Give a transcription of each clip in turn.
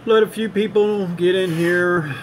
Let a few people get in here.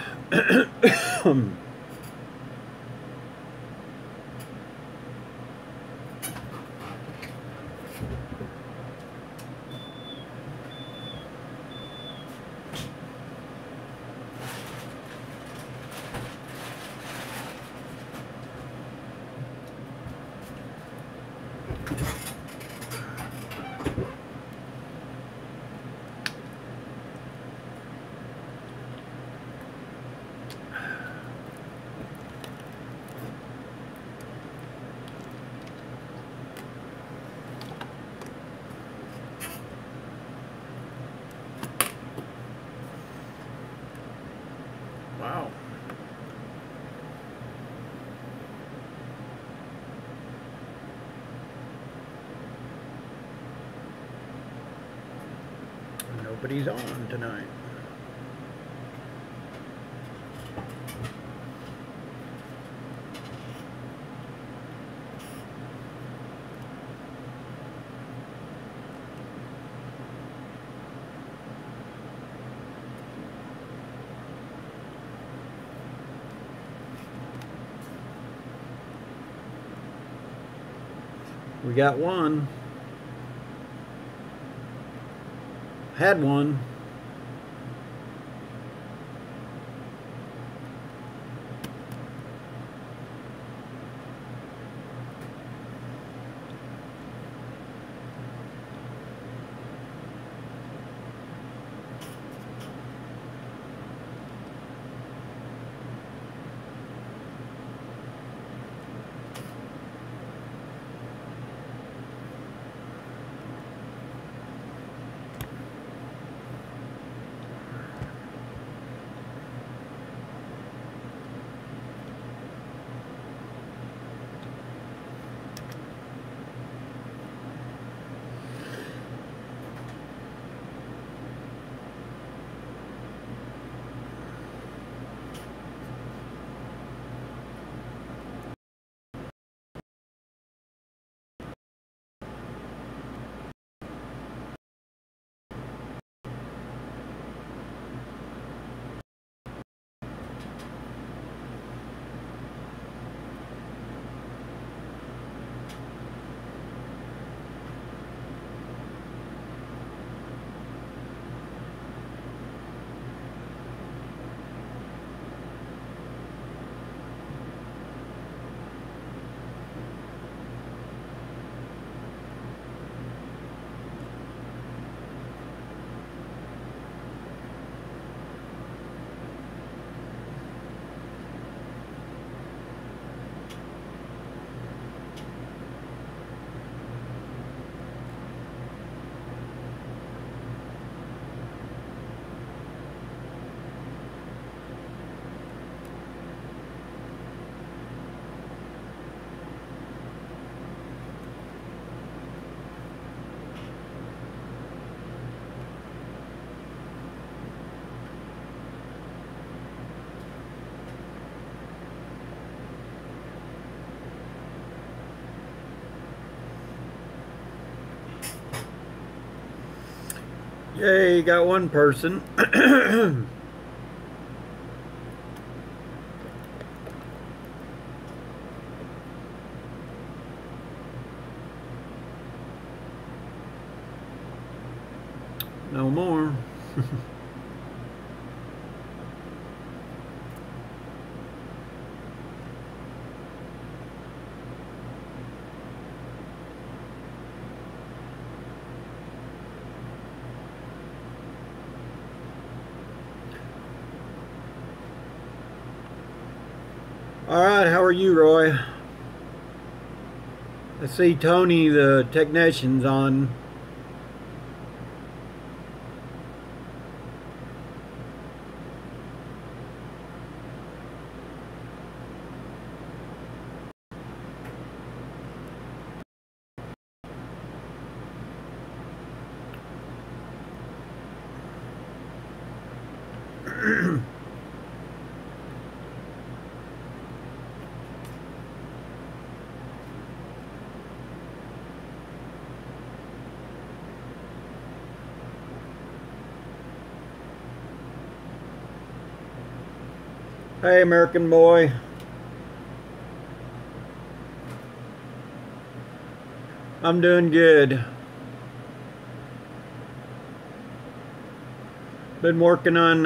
Wow. Nobody's on tonight. We got one. Had one. Yay, got one person. No more. All right, how are you, Roy? I see Tony, the technician's on. Hey, American boy. I'm doing good. Been working on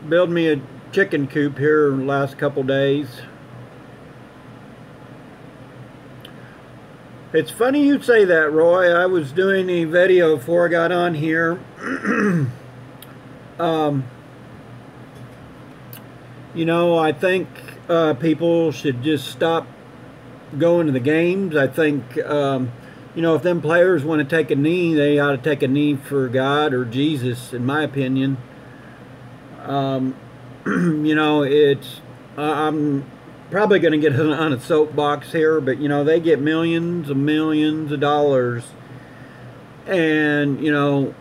build me a chicken coop here the last couple days. It's funny you say that, Roy. I was doing a video before I got on here. You know, I think people should just stop going to the games. I think, you know, if them players want to take a knee, they ought to take a knee for God or Jesus, in my opinion. You know, I'm probably going to get on a soapbox here, but, you know, they get millions of dollars. And, you know,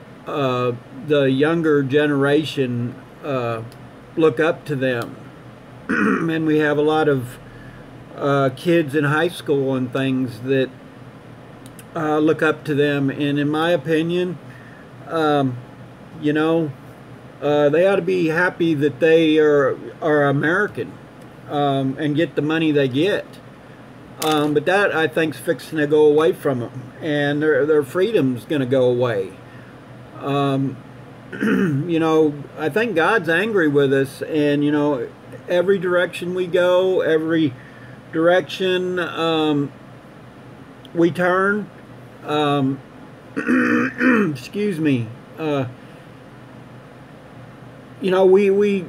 the younger generation look up to them. And we have a lot of kids in high school and things that look up to them. And in my opinion, you know, they ought to be happy that they are American and get the money they get. But that, I think, is fixing to go away from them, and their freedom's going to go away. You know, I think God's angry with us, and, you know, every direction we go, every direction we turn, excuse me, you know, we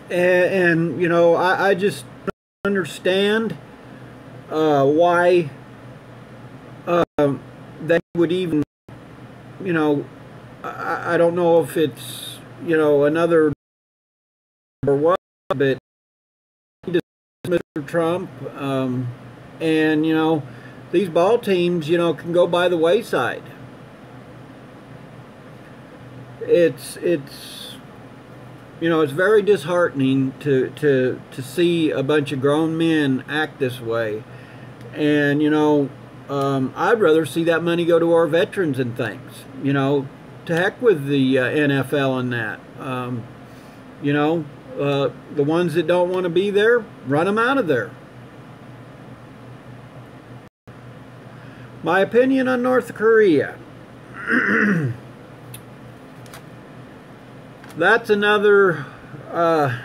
and you know, I just don't understand why they would even, you know, I don't know if it's, you know, another or what, but Mr. Trump, and, you know, these ball teams, you know, can go by the wayside. It's you know, it's very disheartening to see a bunch of grown men act this way. And, you know, I'd rather see that money go to our veterans and things. You know, to heck with the NFL and that. You know, the ones that don't want to be there, run them out of there. My opinion on North Korea. That's another I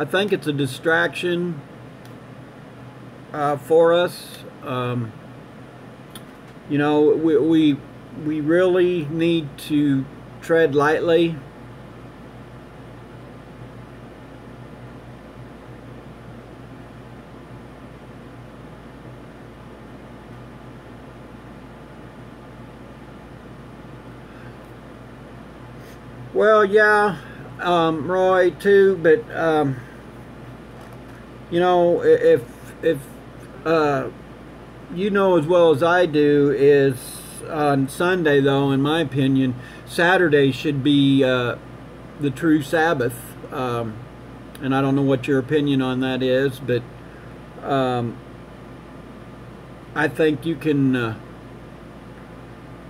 think it's a distraction for us. You know, we really need to tread lightly. Well, yeah, Roy, too, but, you know, if you know as well as I do, is on Sunday, though, in my opinion, Saturday should be the true Sabbath. And I don't know what your opinion on that is, but I think you can...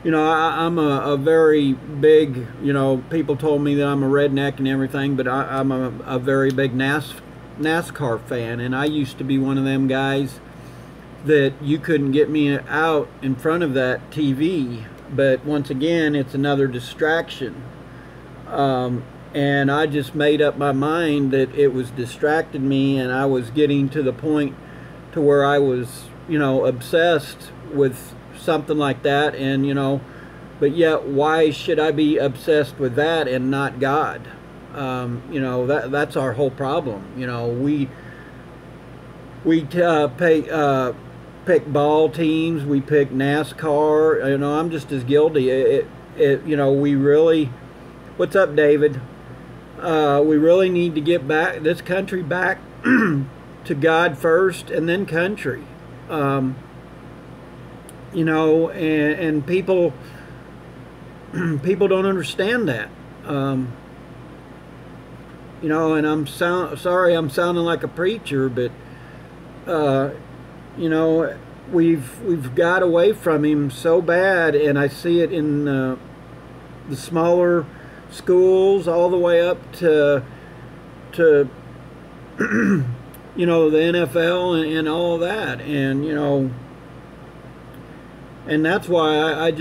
you know, I'm a very big, you know, people told me that I'm a redneck and everything, but I'm a very big NASCAR fan, and I used to be one of them guys that you couldn't get me out in front of that TV. But once again, it's another distraction. And I just made up my mind that it was distracting me, and I was getting to the point to where I was, you know, obsessed with something like that. And, you know, but yet why should I be obsessed with that and not God? You know, that's our whole problem. You know, we pick ball teams, we pick NASCAR. You know, I'm just as guilty. You know, we really, what's up, David? We really need to get this country back to God first, and then country. You know, and people don't understand that. You know, and I'm sorry I'm sounding like a preacher, but uh, you know, we've got away from him so bad, and I see it in the smaller schools all the way up to you know, the NFL and all of that, and you know, and that's why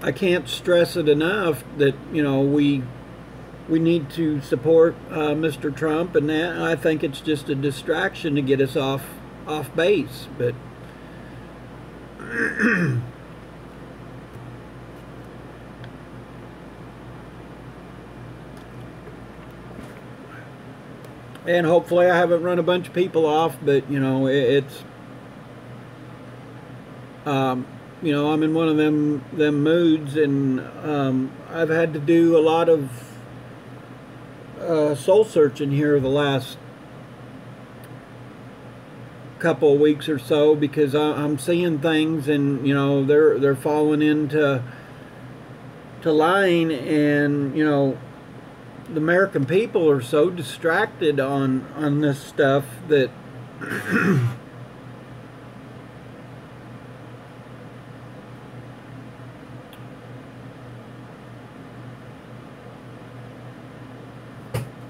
I can't stress it enough that, you know, we need to support Mr. Trump, and that I think it's just a distraction to get us off base. But and hopefully I haven't run a bunch of people off, but you know, it's you know, I'm in one of them moods, and I've had to do a lot of soul searching here the last couple of weeks or so, because I'm seeing things, and you know, they're falling into lying, and you know, the American people are so distracted on this stuff that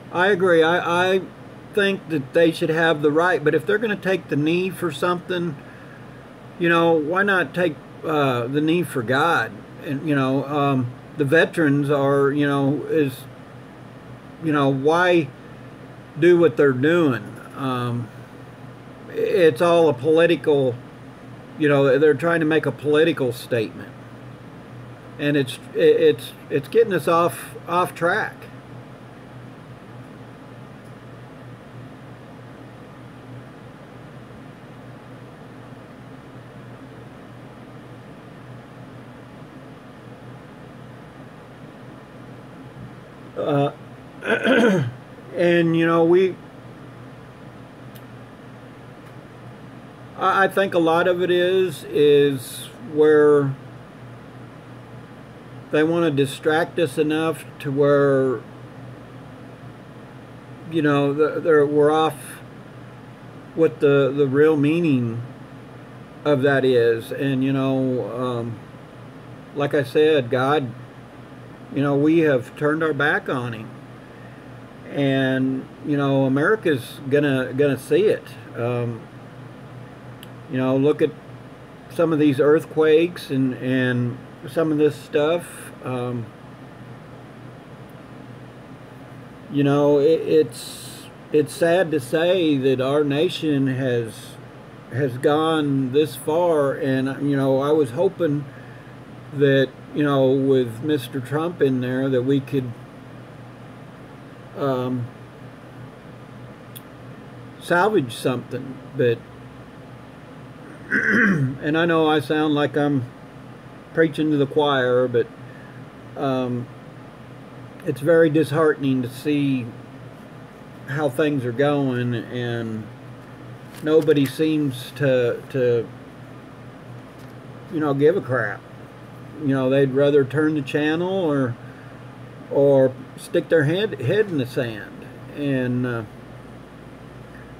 I agree. I think that they should have the right, but if they're going to take the knee for something, you know, why not take the knee for God? And you know, the veterans are, you know, you know, why do what they're doing? It's all a political, you know, they're trying to make a political statement, and it's getting us off track. And you know, I think a lot of it is where they want to distract us enough to where, you know, we're off what the real meaning of that is. And you know, like I said, God, you know, we have turned our back on him, and you know, America's gonna see it. You know, look at some of these earthquakes and some of this stuff. You know, it's sad to say that our nation has gone this far, and you know, I was hoping that, you know, with Mr. Trump in there, that we could salvage something. But and I know I sound like I'm preaching to the choir, but it's very disheartening to see how things are going, and nobody seems to you know, give a crap. You know, they'd rather turn the channel or stick their head in the sand. And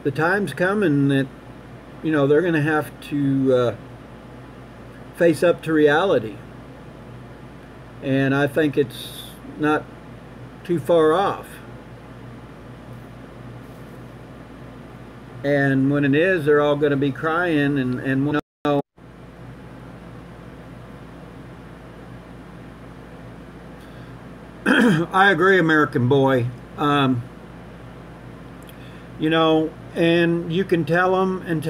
the time's coming that, you know, they're going to have to face up to reality. And I think it's not too far off. And when it is, they're all going to be crying and you know, I agree, American boy. You know, and you can tell them, and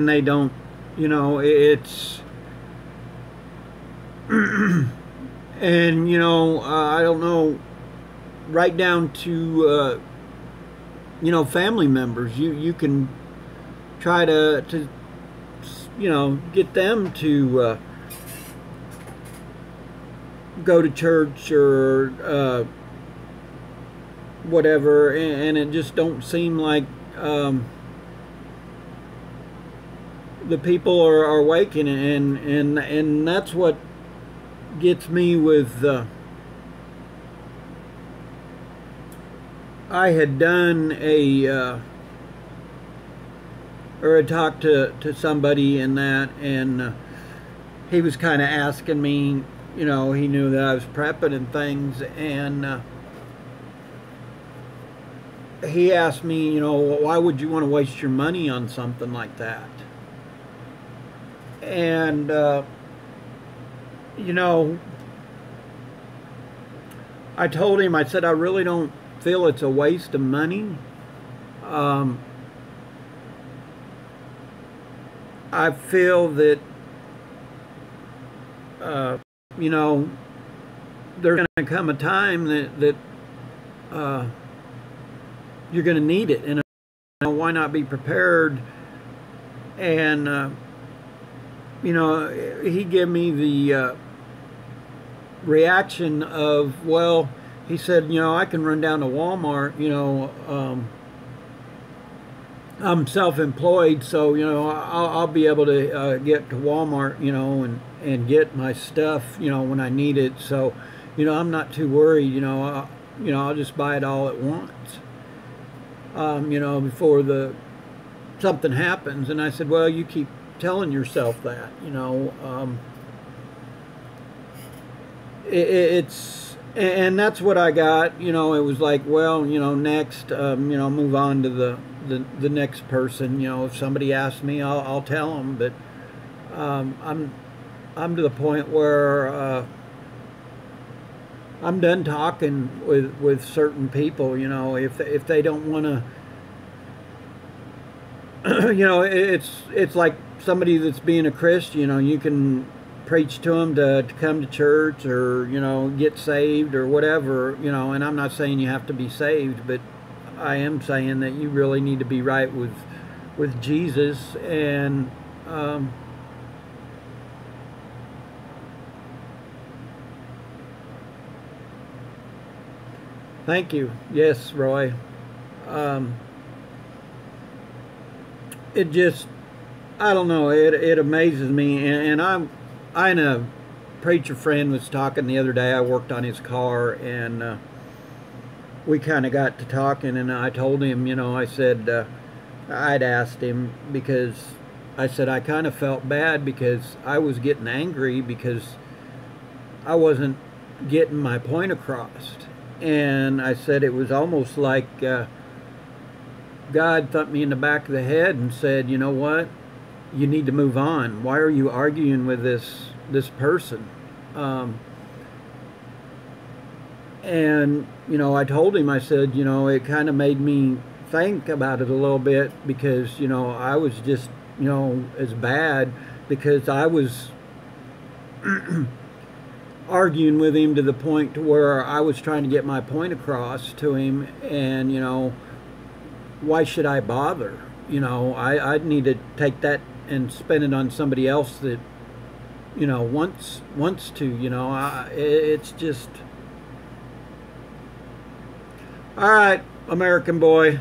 they don't, you know, it's, and, you know, I don't know, right down to, you know, family members. You can try to, you know, get them to go to church or whatever, and it just don't seem like the people are waking, and that's what gets me with I had done a or had talked to somebody in that, and he was kind of asking me, you know, he knew that I was prepping and things, and he asked me, you know, why would you want to waste your money on something like that? And, you know, I told him, I said, I really don't feel it's a waste of money. I feel that, you know, there's going to come a time that you're going to need it, and why not be prepared? And you know, he gave me the reaction of, well, he said, you know, I can run down to Walmart, you know, I'm self-employed, so, you know, I'll be able to get to Walmart, you know, and get my stuff, you know, when I need it. So, you know, I'm not too worried, you know, I'll just buy it all at once, you know, before something happens. And I said, well, you keep telling yourself that, you know, and that's what I got. You know, it was like, well, you know, next, you know, move on to the next person. You know, if somebody asks me, I'll tell them. But I'm to the point where I'm done talking with certain people. You know, if they don't want to, you know, it's like somebody that's being a Christian. You know, you can preach to them to come to church, or, you know, get saved or whatever, you know, and I'm not saying you have to be saved, but I am saying that you really need to be right with Jesus. And thank you. Yes, Roy. It just, I don't know, it amazes me. And I and a preacher friend was talking the other day. I worked on his car, and we kind of got to talking, and I told him, you know, I said, I'd asked him, because I said I kind of felt bad because I was getting angry because I wasn't getting my point across. And I said it was almost like God thumped me in the back of the head and said, you know what? You need to move on. Why are you arguing with this person? And, you know, I told him, I said, you know, it kind of made me think about it a little bit, because, you know, I was just, you know, as bad, because I was arguing with him to the point to where I was trying to get my point across to him. And, you know, why should I bother? You know, I'd need to take that and spend it on somebody else that, you know, wants to, you know. It's just, all right, American boy.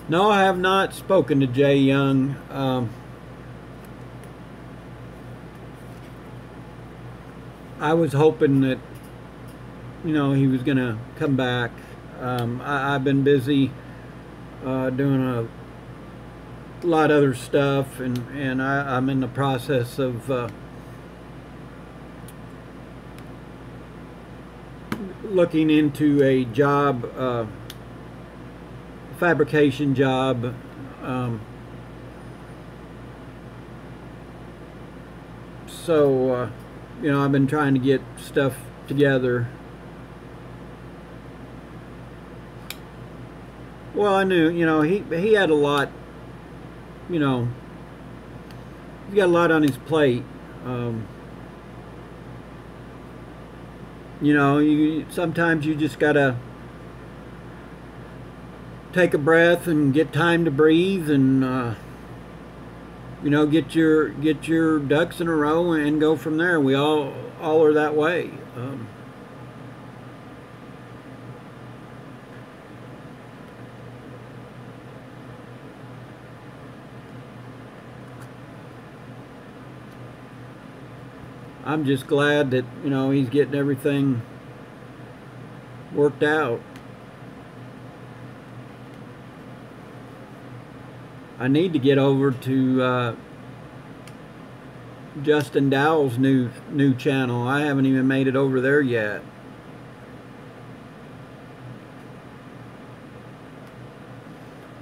No, I have not spoken to Jay Young. I was hoping that, you know, he was going to come back. I've been busy doing a lot of other stuff, and I'm in the process of looking into a job, fabrication job. So you know, I've been trying to get stuff together. Well, I knew, you know, he had a lot, you know, he's got a lot on his plate. You know, sometimes you just gotta take a breath and get time to breathe, and you know, get your ducks in a row and go from there. We all are that way. I'm just glad that, you know, he's getting everything worked out. I need to get over to Justin Dowell's new channel. I haven't even made it over there yet.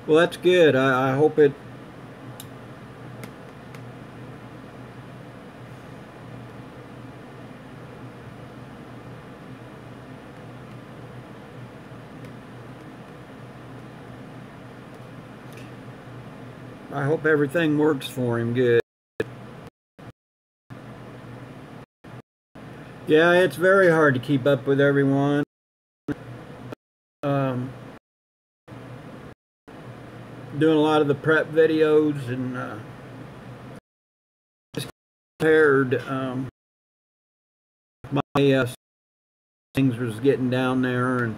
Well, that's good. I hope it. I hope everything works for him good. Yeah, it's very hard to keep up with everyone. Doing a lot of the prep videos and just compared. My things was getting down there, and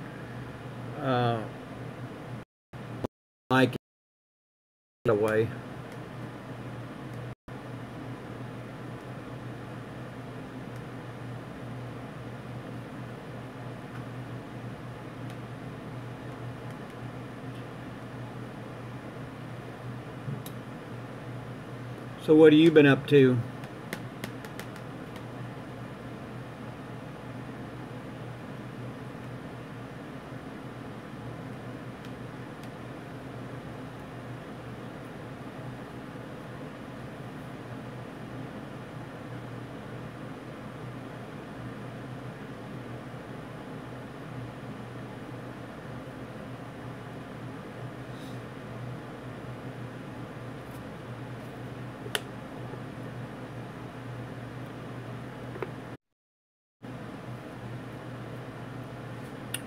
like it away. So what have you been up to?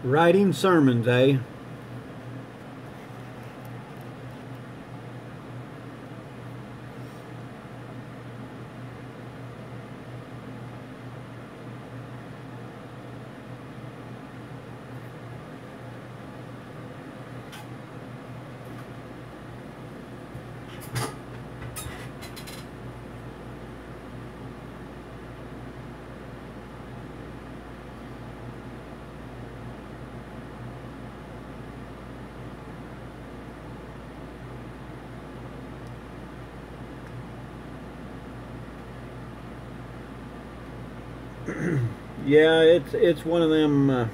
Writing sermons, eh? Yeah, it's one of them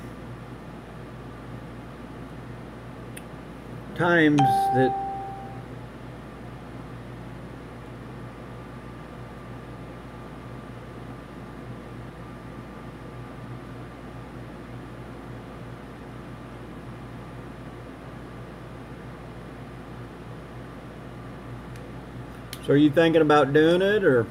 times that So are you thinking about doing it, or?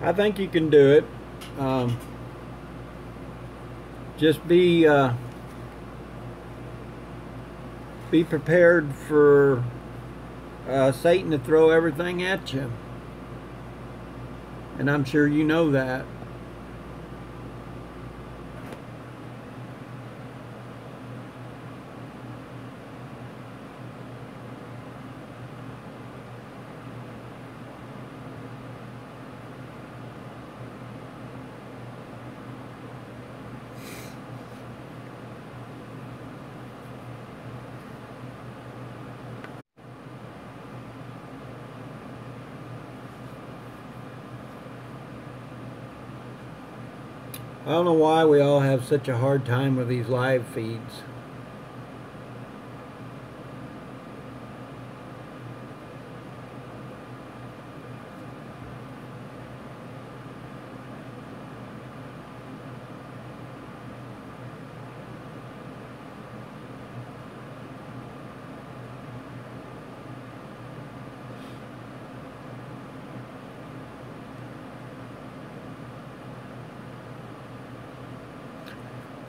I think you can do it. Just be prepared for Satan to throw everything at you, and I'm sure you know that. I don't know why we all have such a hard time with these live feeds.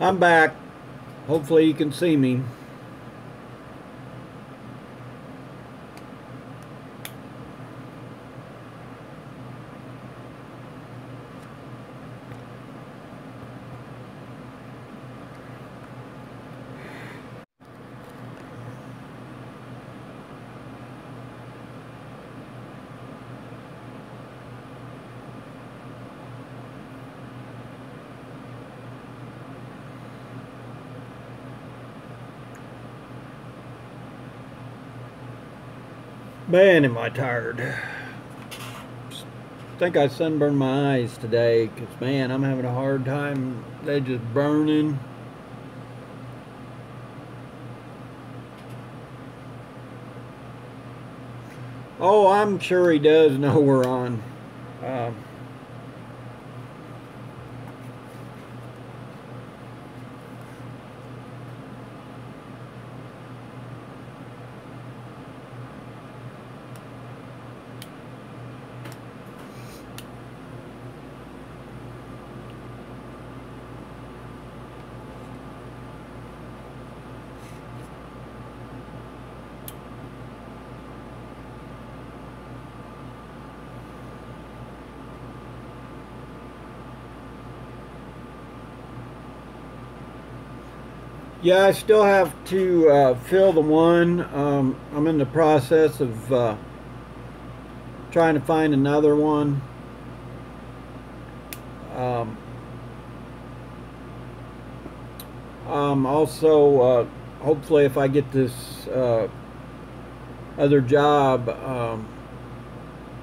I'm back. Hopefully you can see me. Man, am I tired. I think I sunburned my eyes today because, man, I'm having a hard time. They're just burning. Oh, I'm sure he does know we're on. Um, yeah, I still have to fill the one. I'm in the process of trying to find another one. Um, also, hopefully, if I get this other job,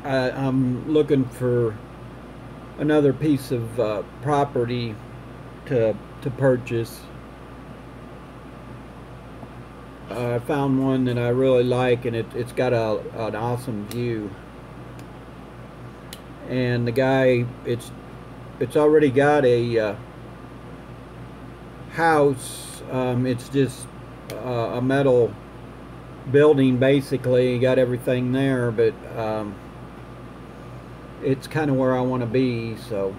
I'm looking for another piece of property to purchase. I found one that I really like, and it's got an awesome view. And the guy, it's already got a house. It's just a metal building, basically. You got everything there, but it's kind of where I want to be, so.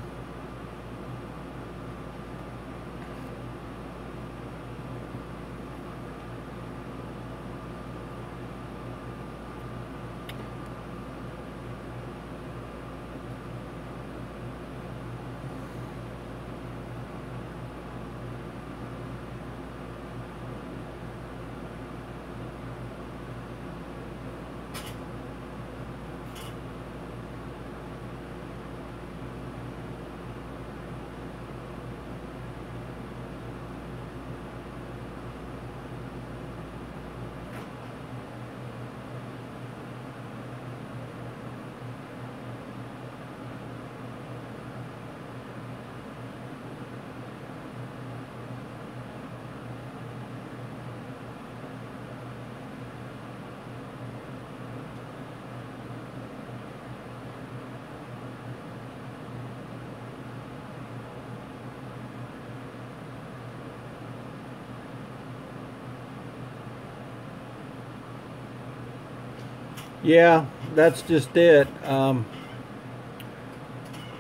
Yeah, that's just it.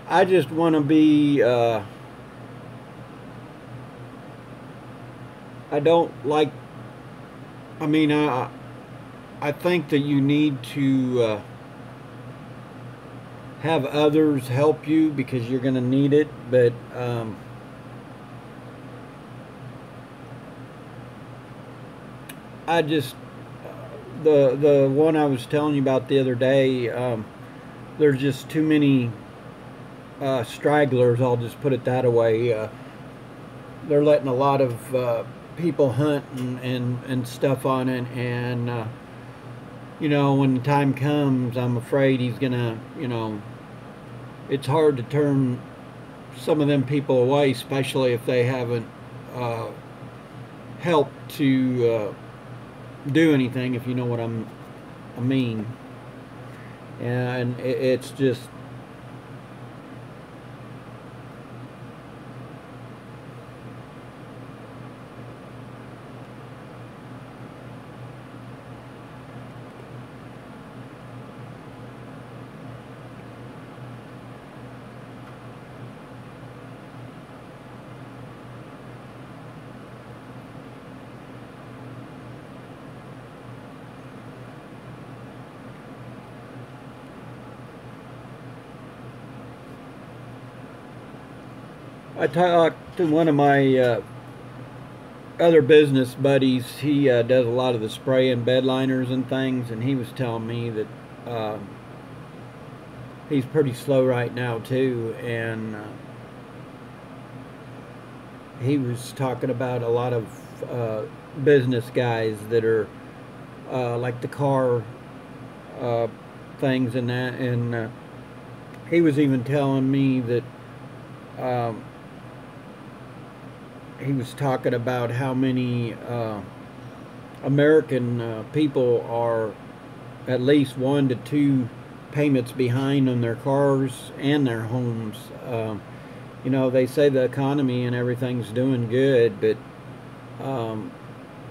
I just want to be, I don't like, I mean, I think that you need to have others help you because you're going to need it, but I just, the one I was telling you about the other day, there's just too many stragglers. I'll just put it that way. They're letting a lot of people hunt and stuff on it, and you know, when the time comes, I'm afraid he's gonna, you know, it's hard to turn some of them people away, especially if they haven't uh, helped to do anything, if you know what I mean. And it's just, I talked to one of my other business buddies. He does a lot of the spray and bed liners and things, and he was telling me that he's pretty slow right now too, and he was talking about a lot of business guys that are like the car uh, things and that, and he was even telling me that um, he was talking about how many American people are at least 1 to 2 payments behind on their cars and their homes. You know, they say the economy and everything's doing good, but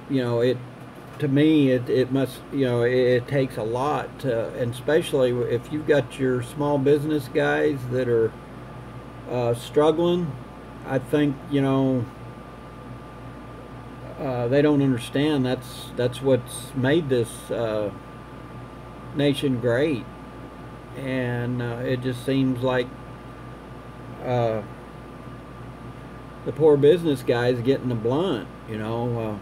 you know, to me it must, you know, it takes a lot to, and especially if you've got your small business guys that are struggling. I think, you know, they don't understand that's what's made this nation great, and it just seems like uh, the poor business guys getting the blunt, you know.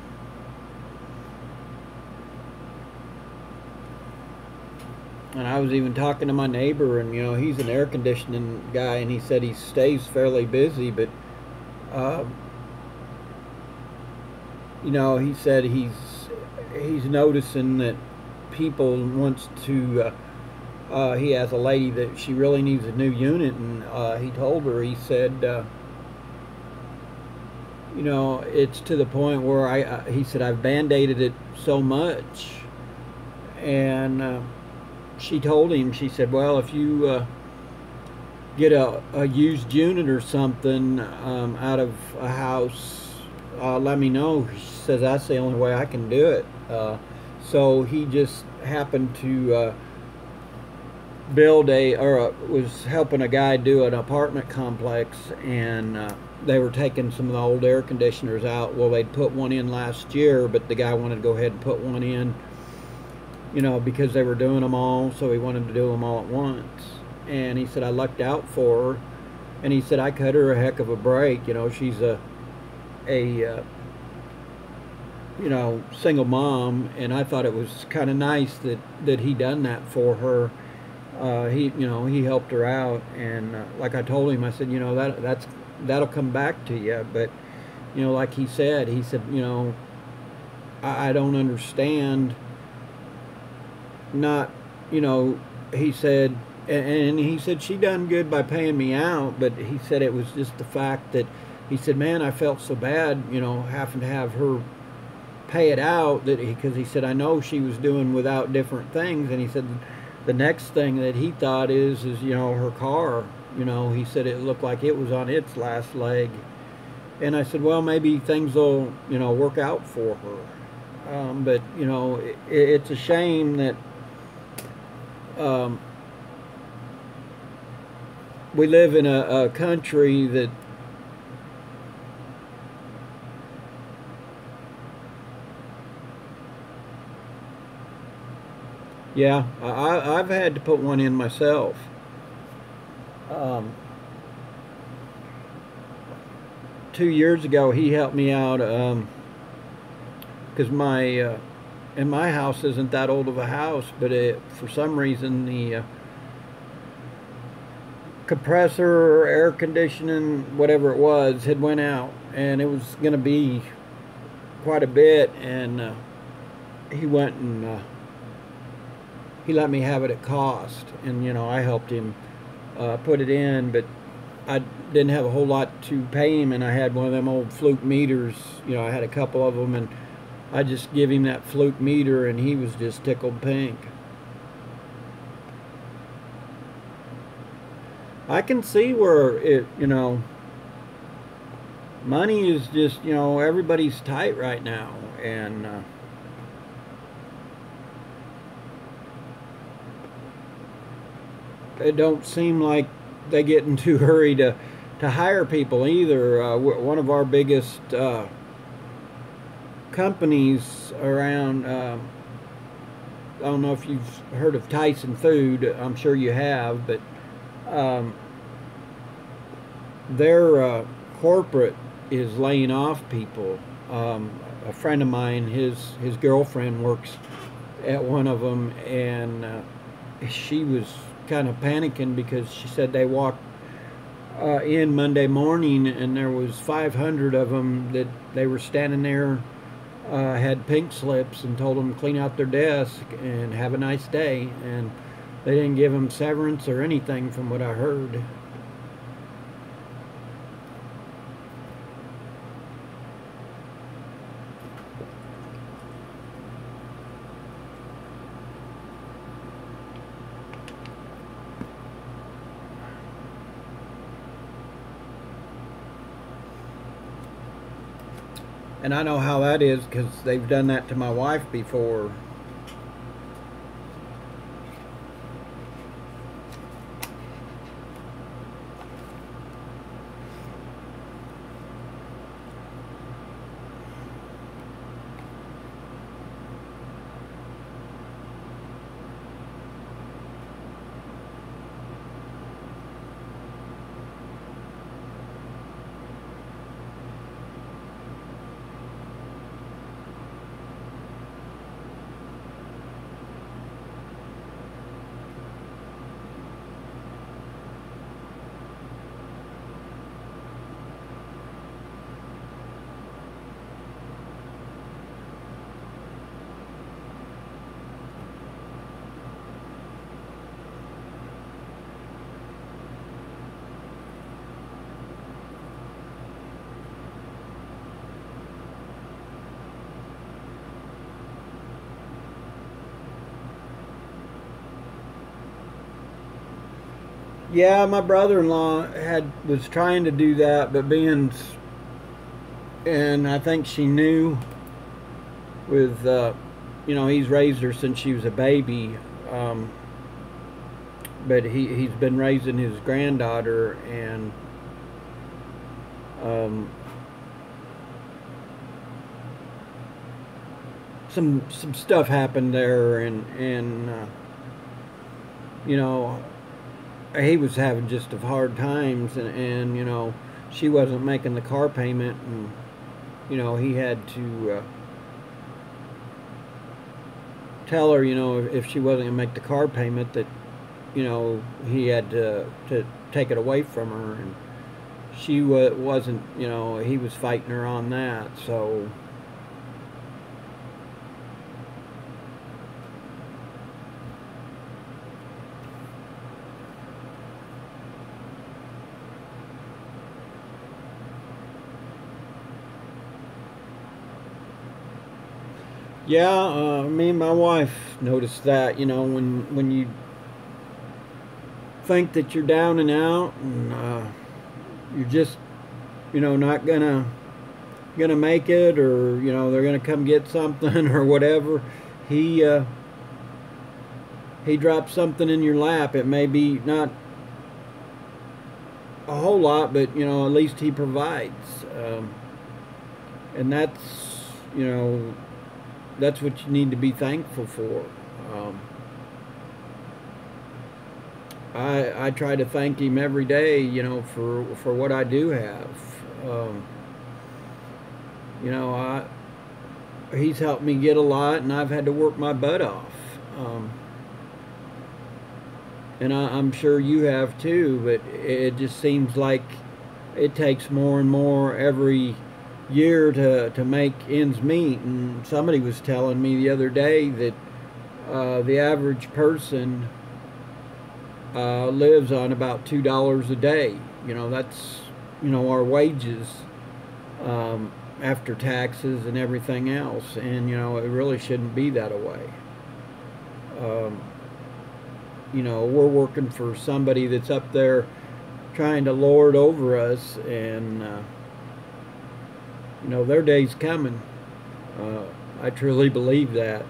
And I was even talking to my neighbor, and you know, he's an air conditioning guy, and he said he stays fairly busy, but uh, you know, he said he's noticing that people wants to. He has a lady that she really needs a new unit, and he told her. He said, you know, it's to the point where he said I've band-aided it so much, and she told him. She said, well, if you get a used unit or something out of a house, let me know. She says that's the only way I can do it. So he just happened to build was helping a guy do an apartment complex, and they were taking some of the old air conditioners out. Well, they'd put one in last year, but the guy wanted to go ahead and put one in, you know, because they were doing them all, so he wanted to do them all at once. And he said I lucked out for her, and he said I cut her a heck of a break. You know, she's a you know, single mom, and I thought it was kind of nice that he done that for her. He, you know, he helped her out, and like I told him, I said, you know, that'll come back to you. But you know, like he said, you know, I don't understand. Not, you know, he said, and he said she done good by paying me out, but he said it was just the fact that he said, man, I felt so bad, you know, having to have her pay it out, that because he said I know she was doing without different things, and he said the next thing that he thought is you know, her car, you know, he said it looked like it was on its last leg. And I said, well, maybe things will, you know, work out for her. But you know, it's a shame that we live in a country that yeah, I've had to put one in myself. Um, 2 years ago, he helped me out because my and my house isn't that old of a house, but for some reason the compressor or air conditioning, whatever it was, had went out, and it was going to be quite a bit, and he went and he let me have it at cost, and you know, I helped him put it in. But I didn't have a whole lot to pay him, and I had one of them old Fluke meters. You know, I had a couple of them, and I just give him that Fluke meter, and he was just tickled pink. I can see where it, you know, money is just, you know, everybody's tight right now, and it don't seem like they get in too hurry to hire people either. One of our biggest companies around, I don't know if you've heard of Tyson Food. I'm sure you have, but um, their corporate is laying off people. A friend of mine, his girlfriend works at one of them, and she was kind of panicking because she said they walked in Monday morning and there was 500 of them that they were standing there, had pink slips, and told them to clean out their desk and have a nice day, and they didn't give them severance or anything from what I heard. And I know how that is because they've done that to my wife before. Yeah, my brother-in-law was trying to do that, but and I think she knew with, you know, he's raised her since she was a baby, but he's been raising his granddaughter, and um, some stuff happened there, and you know, he was having just of hard times, and you know, she wasn't making the car payment, and you know, he had to tell her, you know, if she wasn't gonna make the car payment, that you know, he had to take it away from her, and she wasn't, you know, he was fighting her on that. So yeah, me and my wife noticed that, you know, when you think that you're down and out, and you're just, you know, not gonna make it, or you know, they're gonna come get something or whatever, he he drops something in your lap. It may be not a whole lot, but you know, at least he provides, and that's, you know, that's what you need to be thankful for. Um, I try to thank him every day, you know, for what I do have. Um, you know, he's helped me get a lot, and I've had to work my butt off. Um, and I'm sure you have too, but it just seems like it takes more and more every year to make ends meet. And somebody was telling me the other day that the average person lives on about $2 a day. You know, that's, you know, our wages, after taxes and everything else. And, you know, it really shouldn't be that way. Um, you know, we're working for somebody that's up there trying to lord over us, and, you know, their day's coming. I truly believe that.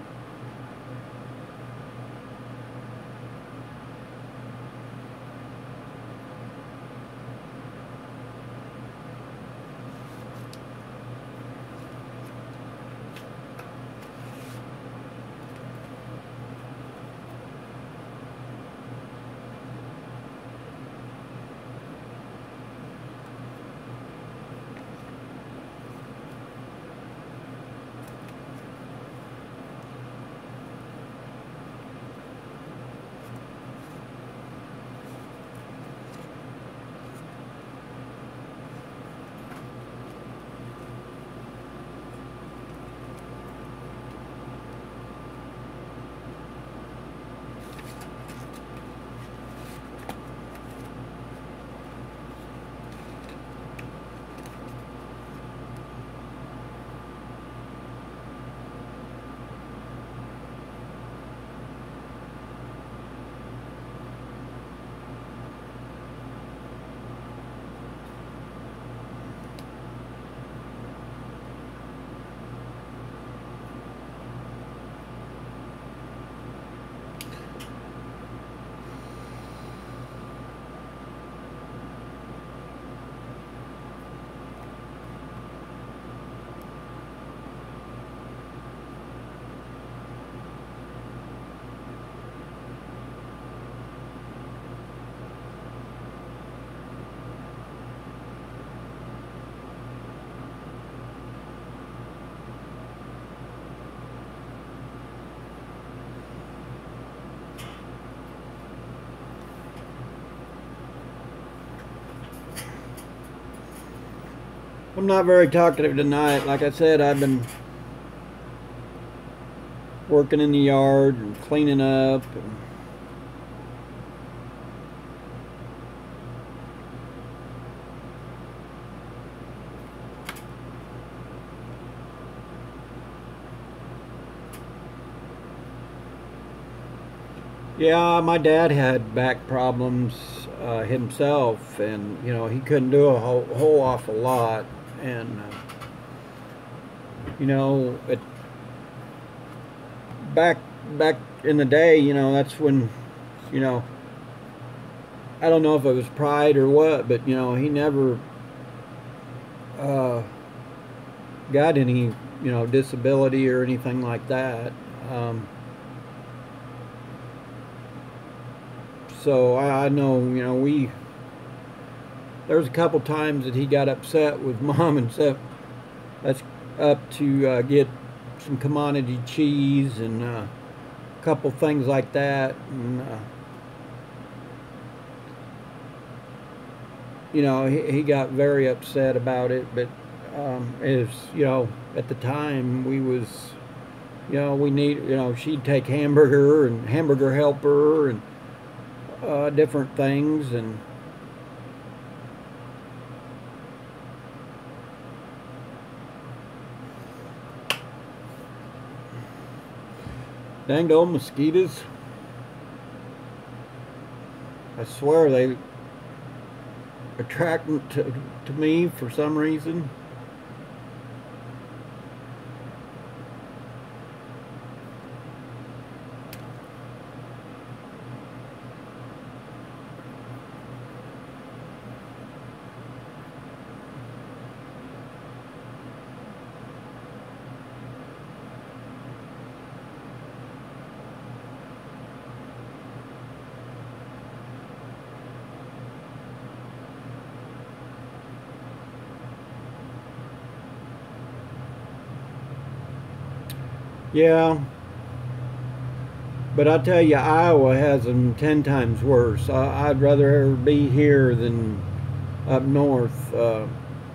I'm not very talkative tonight. Like I said, I've been working in the yard and cleaning up. And yeah, my dad had back problems himself, and you know he couldn't do a whole awful lot. And you know, back back in the day, you know, that's when, you know, I don't know if it was pride or what, but you know, he never uh, got any, you know, disability or anything like that. Um, so I know, you know, there was a couple times that he got upset with mom and said, let's up to get some commodity cheese and a couple things like that. And, you know, he got very upset about it, but is, you know, at the time we was, you know, we need, you know, she'd take hamburger and hamburger helper and different things. And dang old mosquitoes, I swear they attract to me for some reason. Yeah, but I tell you, Iowa has them 10 times worse. I'd rather be here than up north.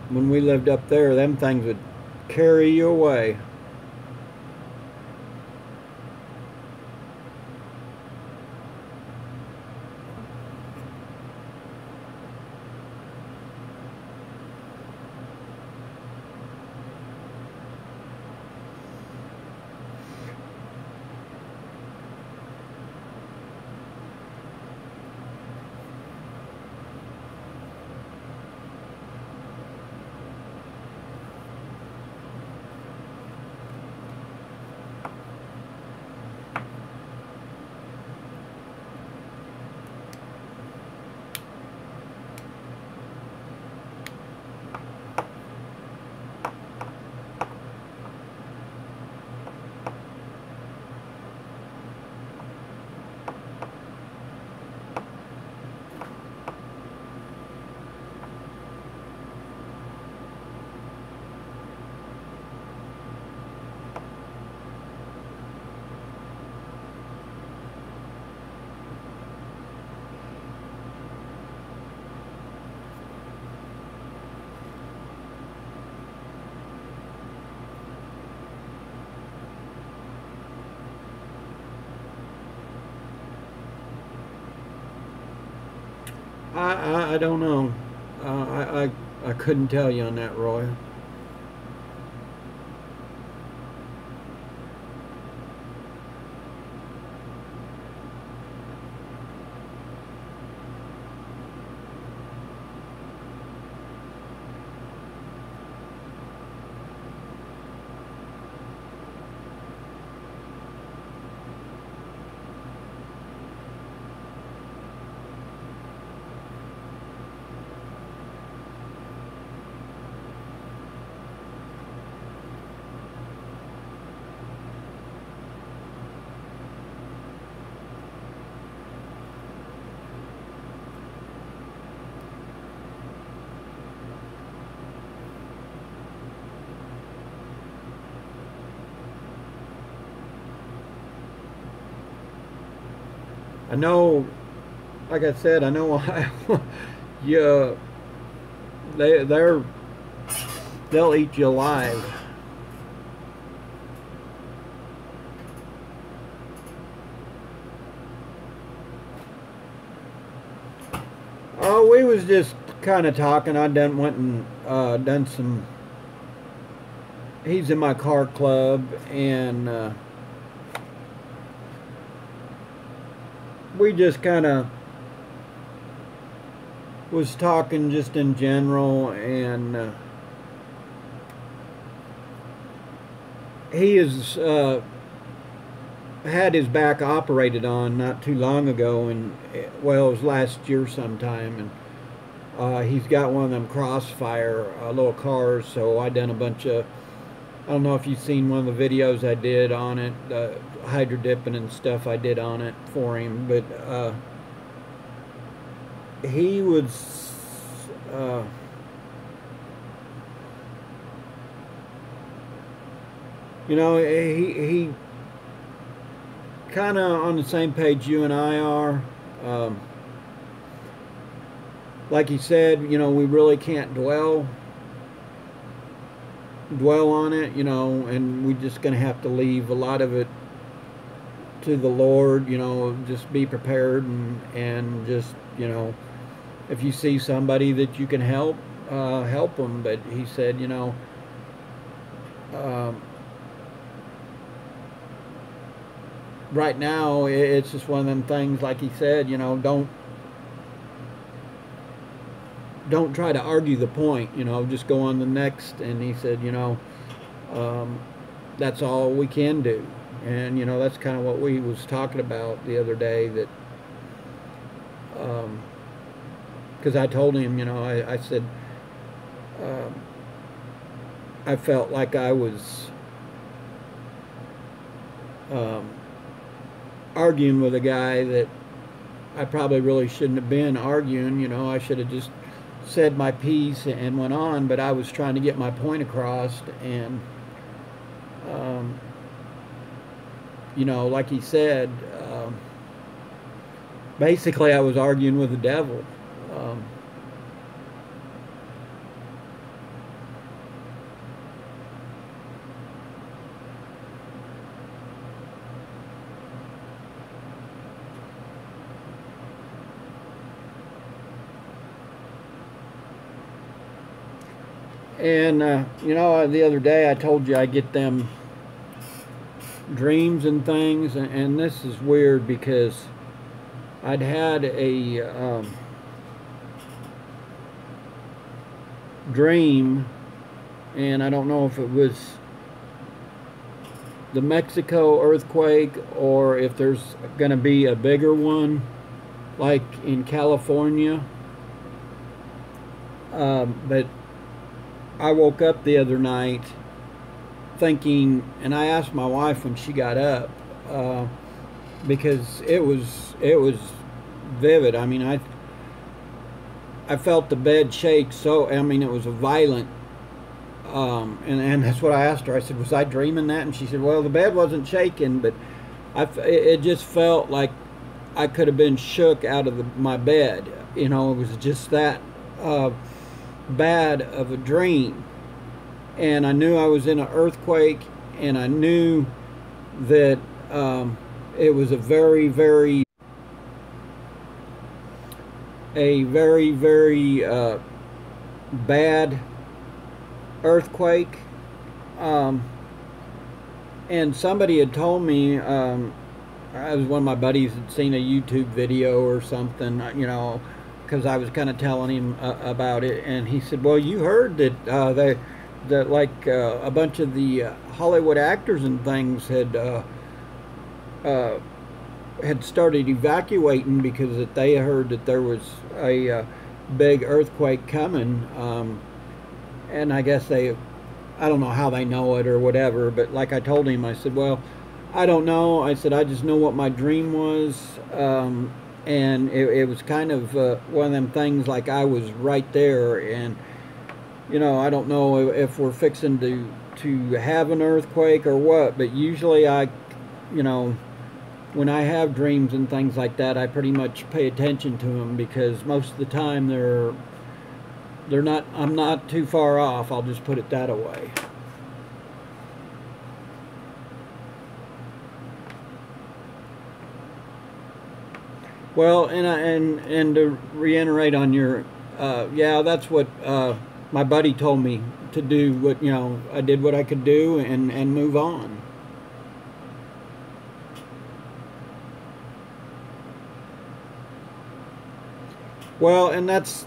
When we lived up there, them things would carry you away. I don't know. I couldn't tell you on that, Roy. I know, like I said, I know you they're they'll eat you alive. Oh, we was just kind of talking. I done went and done some. He's in my car club, and we just kind of was talking just in general, and he has had his back operated on not too long ago, and well, it was last year sometime, and he's got one of them Crossfire little cars. So I done a bunch of, I don't know if you've seen one of the videos I did on it, hydro dipping and stuff I did on it for him, but he was you know, he kind of on the same page you and I are. Like he said, you know, we really can't dwell on it, you know, and we're just going to have to leave a lot of it to the Lord, you know. Just be prepared, and just, you know, if you see somebody that you can help, help them. But he said, you know, right now it's just one of them things, like he said, you know, don't try to argue the point, you know, just go on the next. And he said, you know, that's all we can do. And, you know, that's kind of what we was talking about the other day, that because I told him, you know, I said I felt like I was arguing with a guy that I probably really shouldn't have been arguing. You know, I should have just said my piece and went on, but I was trying to get my point across. And you know, like he said, basically I was arguing with the devil. And you know, the other day I told you I get them dreams and things, and this is weird because I'd had a dream, and I don't know if it was the Mexico earthquake or if there's going to be a bigger one like in California. But I woke up the other night thinking, and I asked my wife when she got up, because it was vivid. I mean, I felt the bed shake. So I mean, it was a violent. And that's what I asked her. I said, "Was I dreaming that?" And she said, "Well, the bed wasn't shaking, but it just felt like I could have been shook out of my bed. You know, it was just that bad of a dream." And I knew I was in an earthquake, and I knew that it was a very, very a very, very bad earthquake. Um, and somebody had told me, I was one of my buddies had seen a YouTube video or something, because I was kind of telling him about it, and he said, "Well, you heard that a bunch of the Hollywood actors and things uh, had started evacuating because that they heard that there was a big earthquake coming, and I guess I don't know how they know it or whatever, but like I told him, I said, well, I don't know. I said, I just know what my dream was, and it was kind of one of them things like I was right there, and I don't know if we're fixing to have an earthquake or what, but usually you know, when I have dreams and things like that, I pretty much pay attention to them because most of the time they're not. I'm not too far off. I'll just put it that way. Well, and to reiterate on your, yeah, that's what my buddy told me to do. What I did what I could do and move on. Well, and that's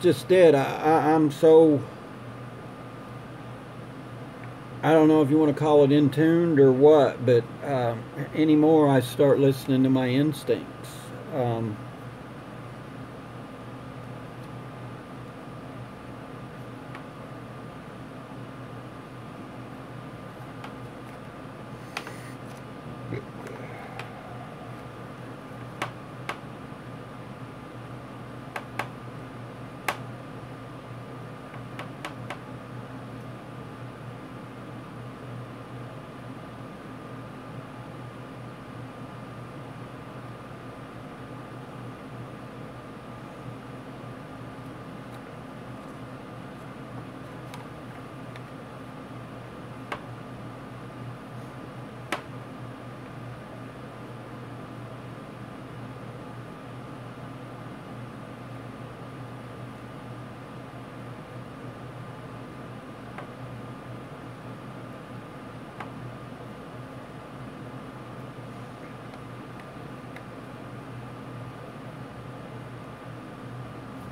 just it. I'm so, I don't know if you want to call it in tuned or what, but anymore I start listening to my instincts. Um,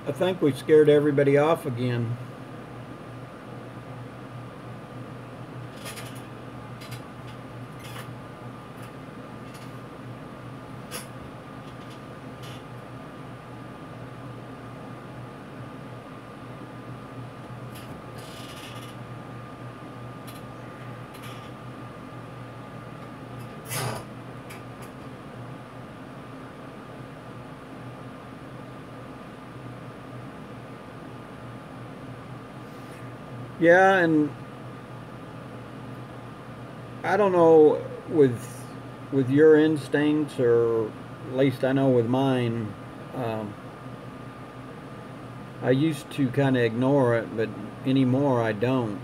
I think we scared everybody off again. Yeah, and I don't know with your instincts, or at least I know with mine. Um, I used to kind of ignore it, but anymore I don't.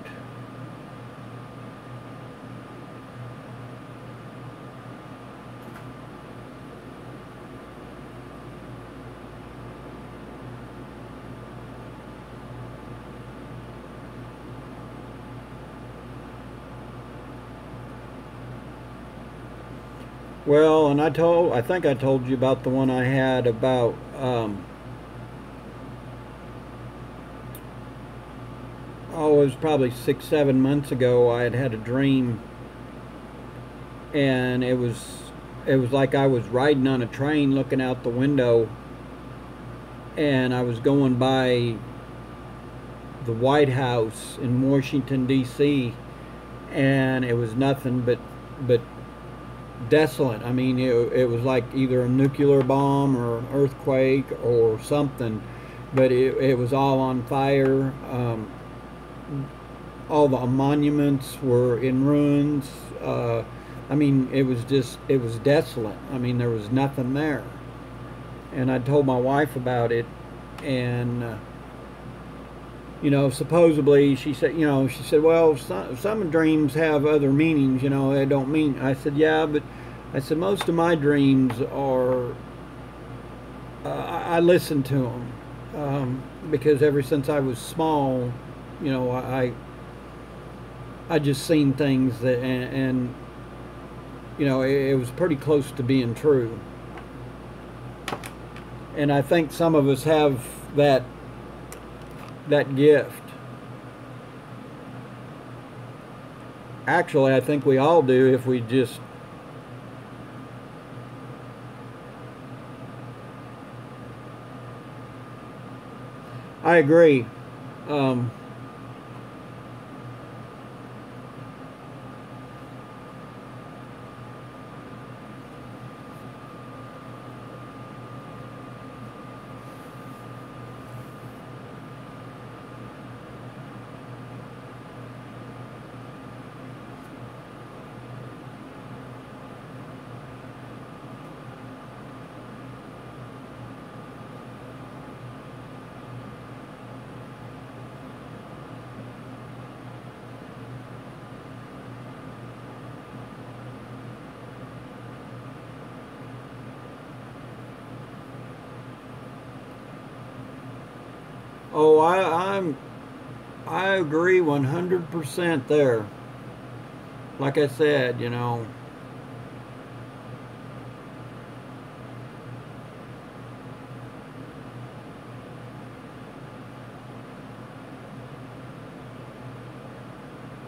Well, and I think I told you about the one I had about, oh, it was probably 6, 7 months ago. I had had a dream, and it was like I was riding on a train, looking out the window, and I was going by the White House in Washington D.C., and it was nothing but desolate. I mean, it was like either a nuclear bomb or an earthquake or something, but it was all on fire. All the monuments were in ruins. I mean, it was desolate. I mean, there was nothing there. And I told my wife about it, and supposedly she said, well, some dreams have other meanings, they don't mean. I said, yeah, but I said most of my dreams are, I listened to them, because ever since I was small, you know, I just seen things that, and you know, it was pretty close to being true. And I think some of us have that gift. Actually, I think we all do if we just I agree. Um, oh, I agree 100% there. Like I said, you know,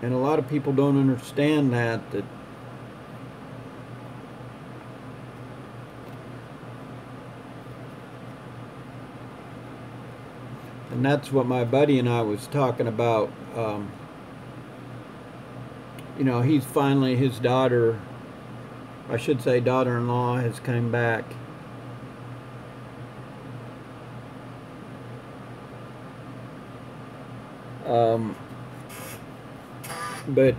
and a lot of people don't understand that and that's what my buddy and I was talking about. You know, he's finally, his daughter, I should say daughter-in-law, has come back. Um, but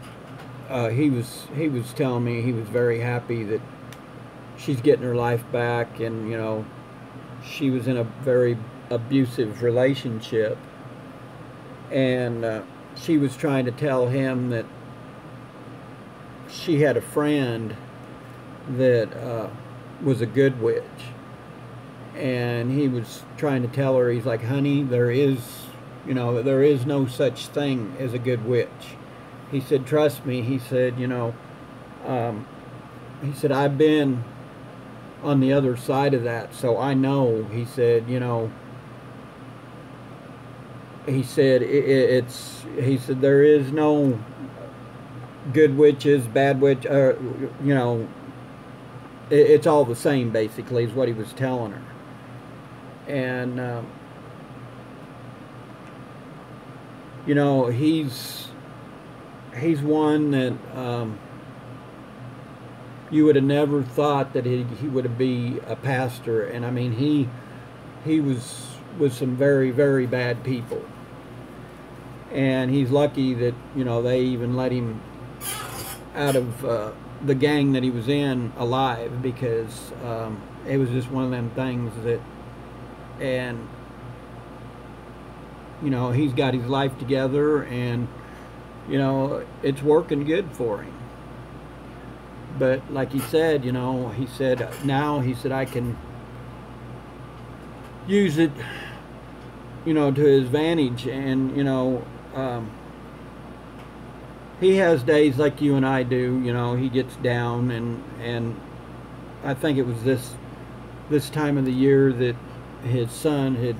he was telling me he was very happy that she's getting her life back, and you know, she was in a very abusive relationship, and she was trying to tell him that she had a friend that was a good witch, and he was trying to tell her, he's like, honey, there is, you know, there is no such thing as a good witch. He said, trust me. He said, you know, he said, I've been on the other side of that, so I know. He said, you know, he said he said there is no good witches, bad witch, you know, it's all the same basically, is what he was telling her. And you know, he's one that you would have never thought that he would be a pastor. And I mean, he was with some very, very bad people, and he's lucky that, you know, they even let him out of the gang that he was in alive, because it was just one of them things that, and you know, he's got his life together, and you know, it's working good for him. But like he said, you know, he said now, he said, I can use it, you know, to his advantage. And you know, he has days like you and I do. You know, he gets down, and I think it was this time of the year that his son had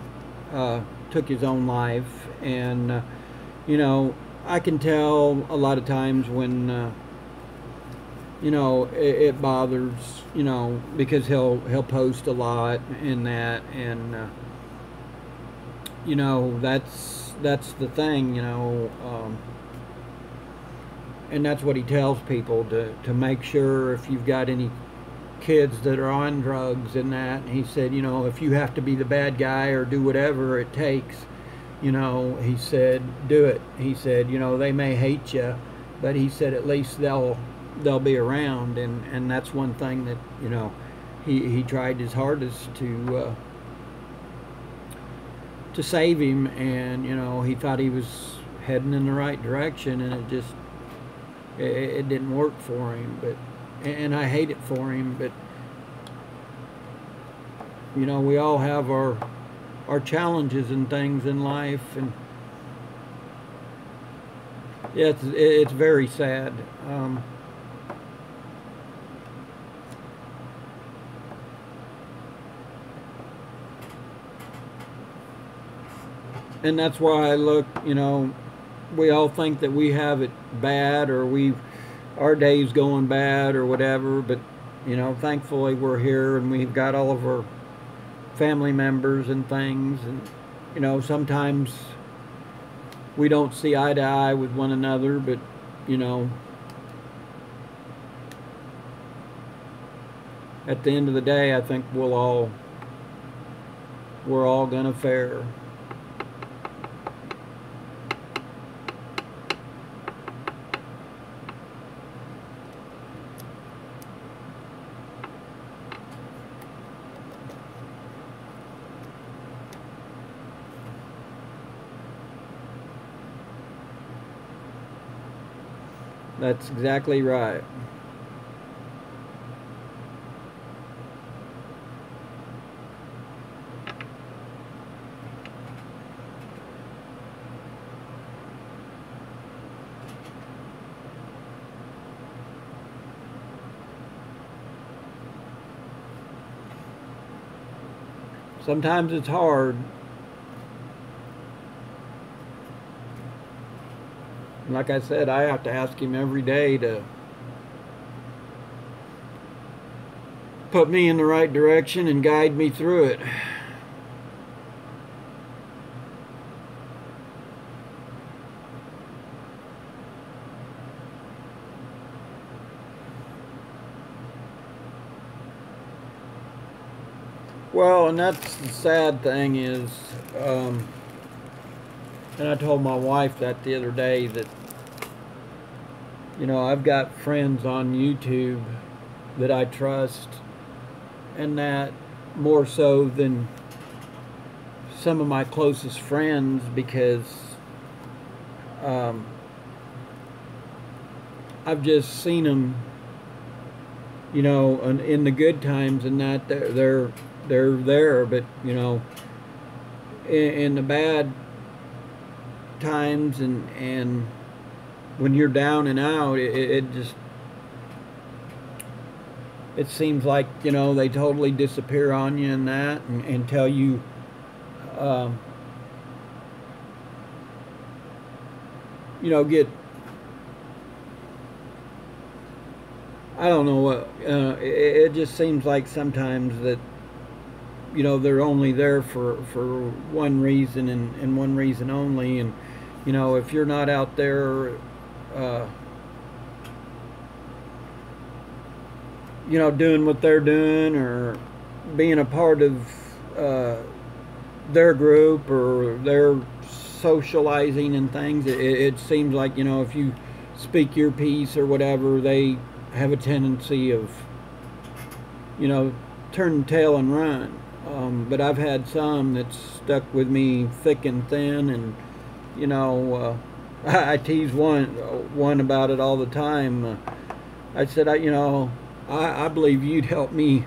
took his own life. And you know, I can tell a lot of times when you know, it bothers, you know, because he'll post a lot in that, and you know, that's the thing, you know, and that's what he tells people, to make sure if you've got any kids that are on drugs and that. And he said, you know, if you have to be the bad guy or do whatever it takes, you know, he said, do it. He said, you know, they may hate you, but he said at least they'll be around. And that's one thing that, you know, he tried his hardest to save him. And you know, he thought he was heading in the right direction, and it didn't work for him. But, and I hate it for him, but you know, we all have our challenges and things in life, and yeah, it's very sad. And that's why I look, you know, we all think that we have it bad, or our day's going bad or whatever, but you know, thankfully we're here and we've got all of our family members and things, and you know, sometimes we don't see eye to eye with one another, but you know, at the end of the day, I think we're all gonna fare. That's exactly right. Sometimes it's hard. Like I said, I have to ask him every day to put me in the right direction and guide me through it. Well, and that's the sad thing is, and I told my wife that the other day, that, you know, I've got friends on YouTube that I trust, and that more so than some of my closest friends, because I've just seen them, you know, in the good times, and that they're there, but you know, in the bad times, and when you're down and out, it just, it seems like, you know, they totally disappear on you and that, and tell you, you know, I don't know what, it just seems like sometimes that, you know, they're only there for one reason, and one reason only, and you know, if you're not out there, you know, doing what they're doing, or being a part of their group, or their socializing and things, it seems like, you know, if you speak your piece or whatever, they have a tendency of, you know, turn the tail and run. But I've had some that stuck with me thick and thin, and you know, I tease one about it all the time. I said, you know, I believe you'd help me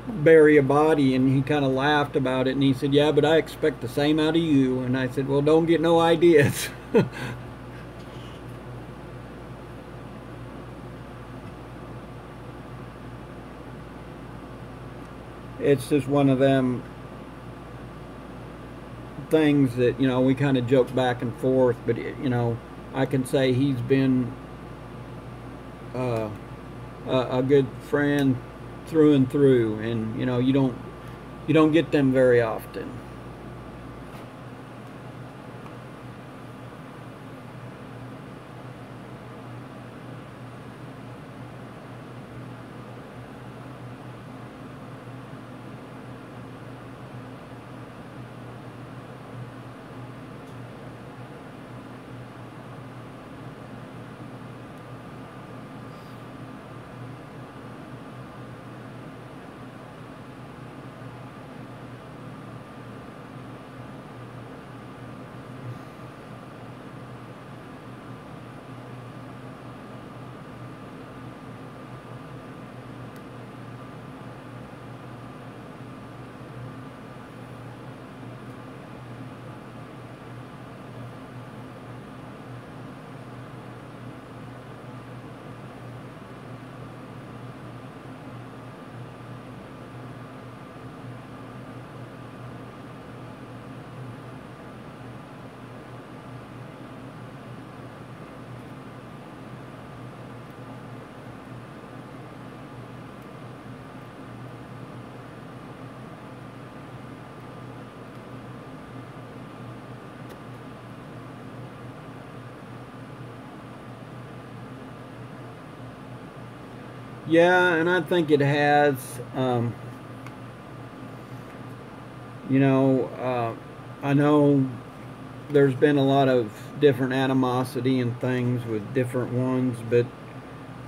bury a body, and he kind of laughed about it, and he said, yeah, but I expect the same out of you. And I said, well, don't get no ideas. It's just one of them things that, you know, we kind of joke back and forth, but you know, I can say he's been a good friend through and through, and you know, you don't get them very often. Yeah, and I think it has. You know, I know there's been a lot of different animosity and things with different ones, but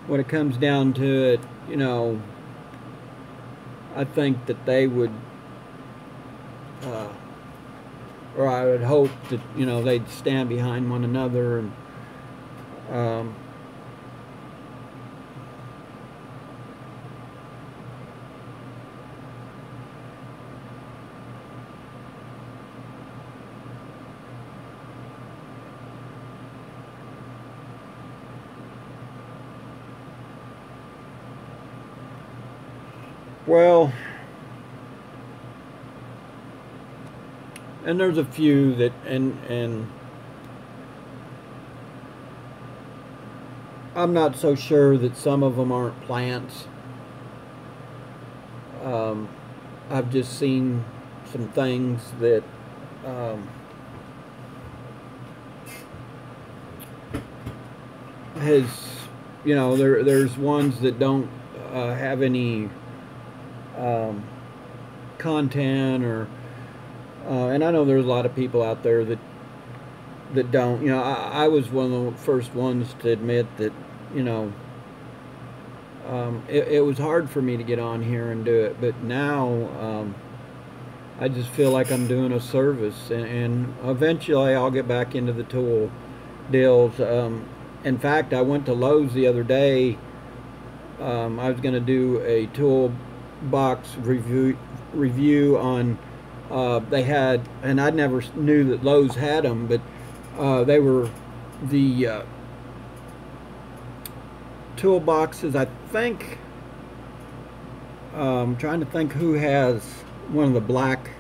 when it comes down to it, you know, I think that they would, uh, or I would hope that, you know, they'd stand behind one another and, um, well, and there's a few that, and I'm not so sure that some of them aren't plants. Um, I've just seen some things that um, has, you know, there's ones that don't have any um, content or, and I know there's a lot of people out there that don't. You know, I was one of the first ones to admit that, you know, it was hard for me to get on here and do it, but now I just feel like I'm doing a service, and eventually I'll get back into the tool deals. In fact, I went to Lowe's the other day. I was going to do a toolbox review on. They had, and I never knew that Lowe's had them, but they were the toolboxes. I think. I'm trying to think who has one of the black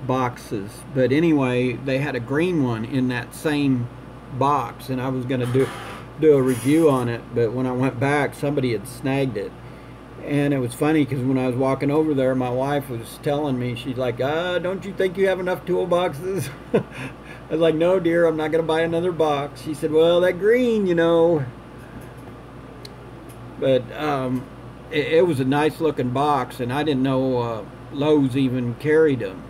boxes, but anyway, they had a green one in that same box, and I was going to do a review on it, but when I went back, somebody had snagged it. And it was funny because when I was walking over there, my wife was telling me, she's like, don't you think you have enough toolboxes? I was like, no, dear, I'm not going to buy another box. She said, well, that green, you know. But it was a nice looking box, and I didn't know Lowe's even carried them.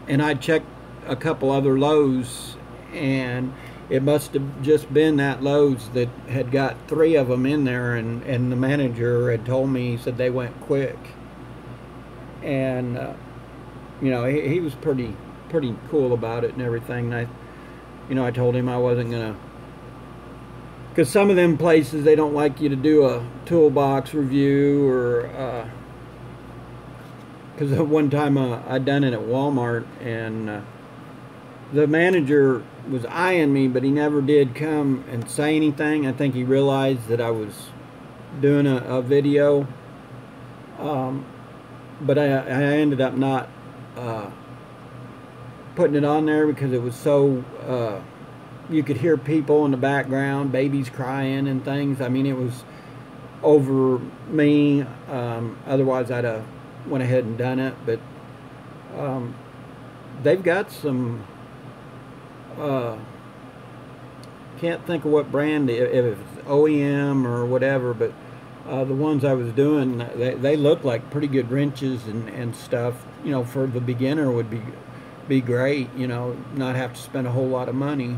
And I checked a couple other Lowe's, and it must have just been that Lowe's that had got 3 of them in there, and the manager had told me, he said they went quick. And you know, he was pretty cool about it and everything. And I told him I wasn't gonna, because some of them places, they don't like you to do a toolbox review, or because one time I done it at Walmart, and the manager was eyeing me, but he never did come and say anything. I think he realized that I was doing a video, but I ended up not putting it on there because it was so you could hear people in the background, babies crying and things. I mean, it was over me. Otherwise I'd have went ahead and done it, but they've got some can't think of what brand, if it's OEM or whatever, but the ones I was doing, they look like pretty good wrenches and stuff. You know, for the beginner would be great, you know, not have to spend a whole lot of money.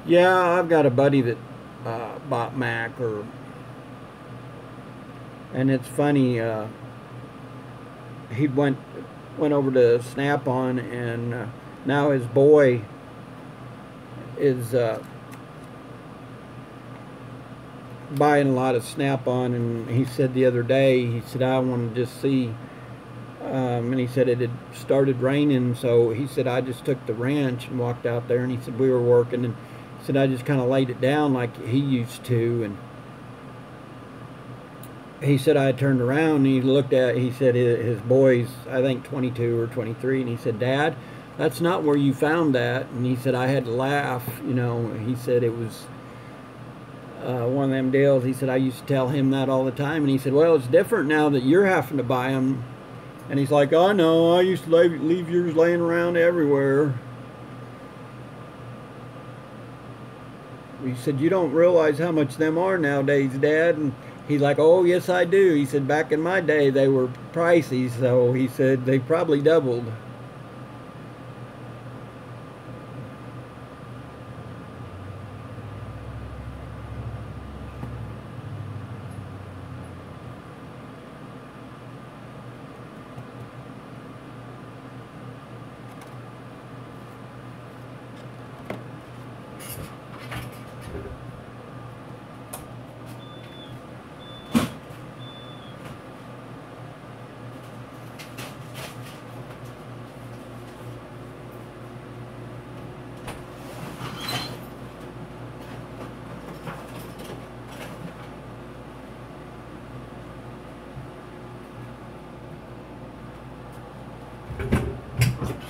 Yeah, I've got a buddy that bought Mac, and it's funny. He went over to Snap-on, and now his boy is buying a lot of Snap-on, and he said the other day, he said, I want to just see, and he said it had started raining, so he said I just took the wrench and walked out there, and he said we were working, and said I just kind of laid it down like he used to, and he said I turned around and he looked at, he said his boy's, I think 22 or 23, and he said, "Dad, that's not where you found that." And he said I had to laugh, you know. He said it was one of them deals. He said I used to tell him that all the time, and he said, "Well, it's different now that you're having to buy them." And he's like, "Oh no, I used to leave yours laying around everywhere." He said, "You don't realize how much them are nowadays, Dad." And he's like, "Oh, yes, I do." He said, "Back in my day, they were pricey, so," he said, "they probably doubled."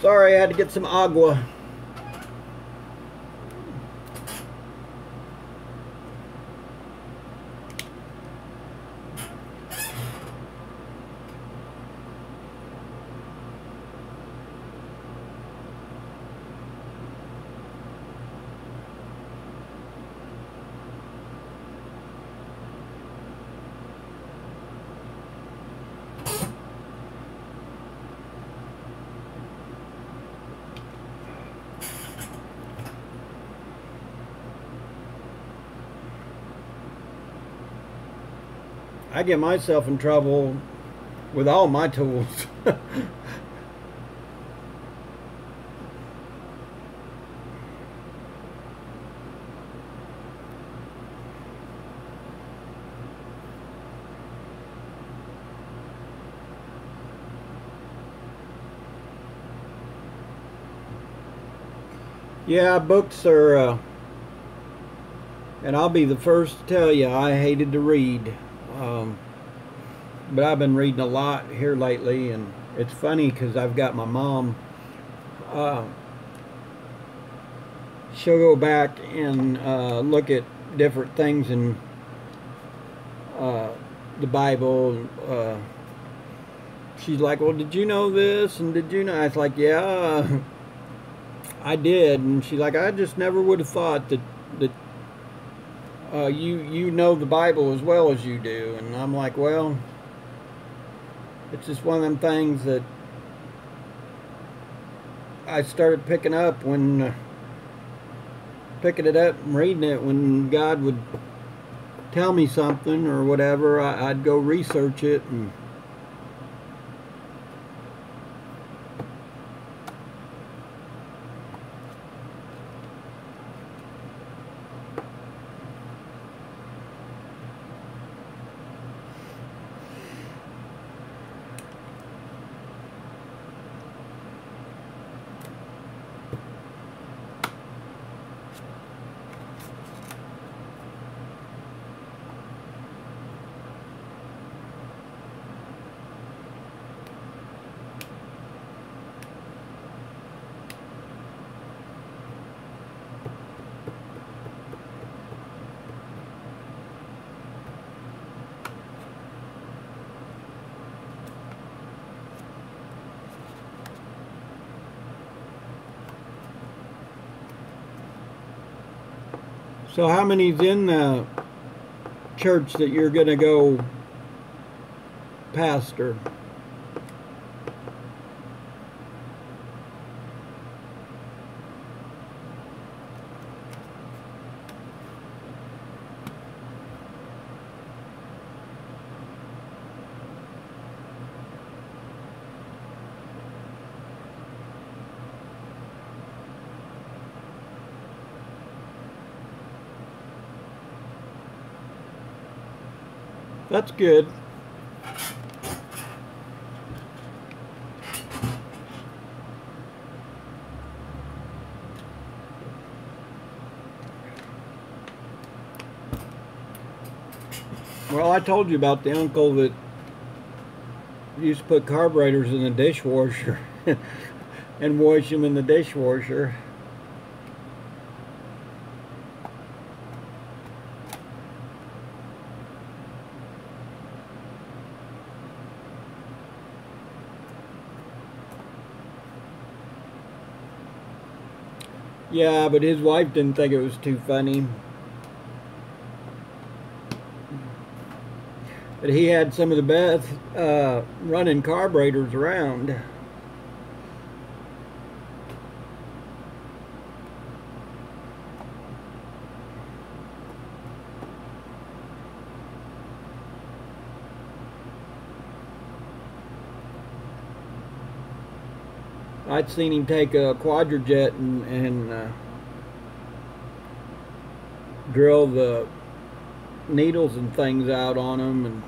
Sorry, I had to get some agua. I get myself in trouble with all my tools. Yeah, books are, and I'll be the first to tell you, I hated to read. But I've been reading a lot here lately, and it's funny because I've got my mom. She'll go back and look at different things in the Bible. She's like, "Well, did you know this? And did you know?" I was like, "Yeah, I did." And she's like, "I just never would have thought that you know the Bible as well as you do." And I'm like, "Well, it's just one of them things that I started picking it up and reading it when God would tell me something or whatever. I'd go research it and." So how many's in the church that you're going to go pastor? That's good. Well, I told you about the uncle that used to put carburetors in the dishwasher and wash them in the dishwasher. Yeah, but his wife didn't think it was too funny. But he had some of the best running carburetors around. I'd seen him take a Quadrajet and drill the needles and things out on them, and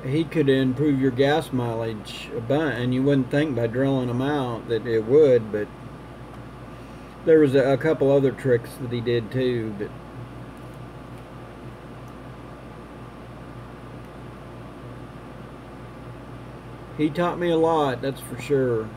he could improve your gas mileage a bunch. And you wouldn't think by drilling them out that it would, but there was a couple other tricks that he did too. But he taught me a lot, that's for sure.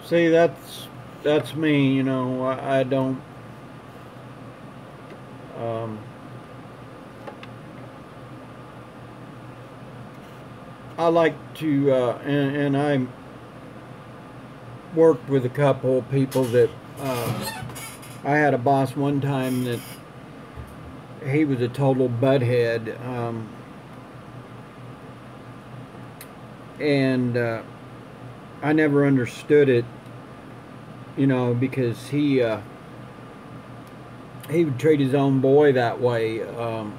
See, that's me, you know. I don't um, I like to and I worked with a couple of people that I had a boss one time that he was a total butthead, and I never understood it, you know, because he would treat his own boy that way. You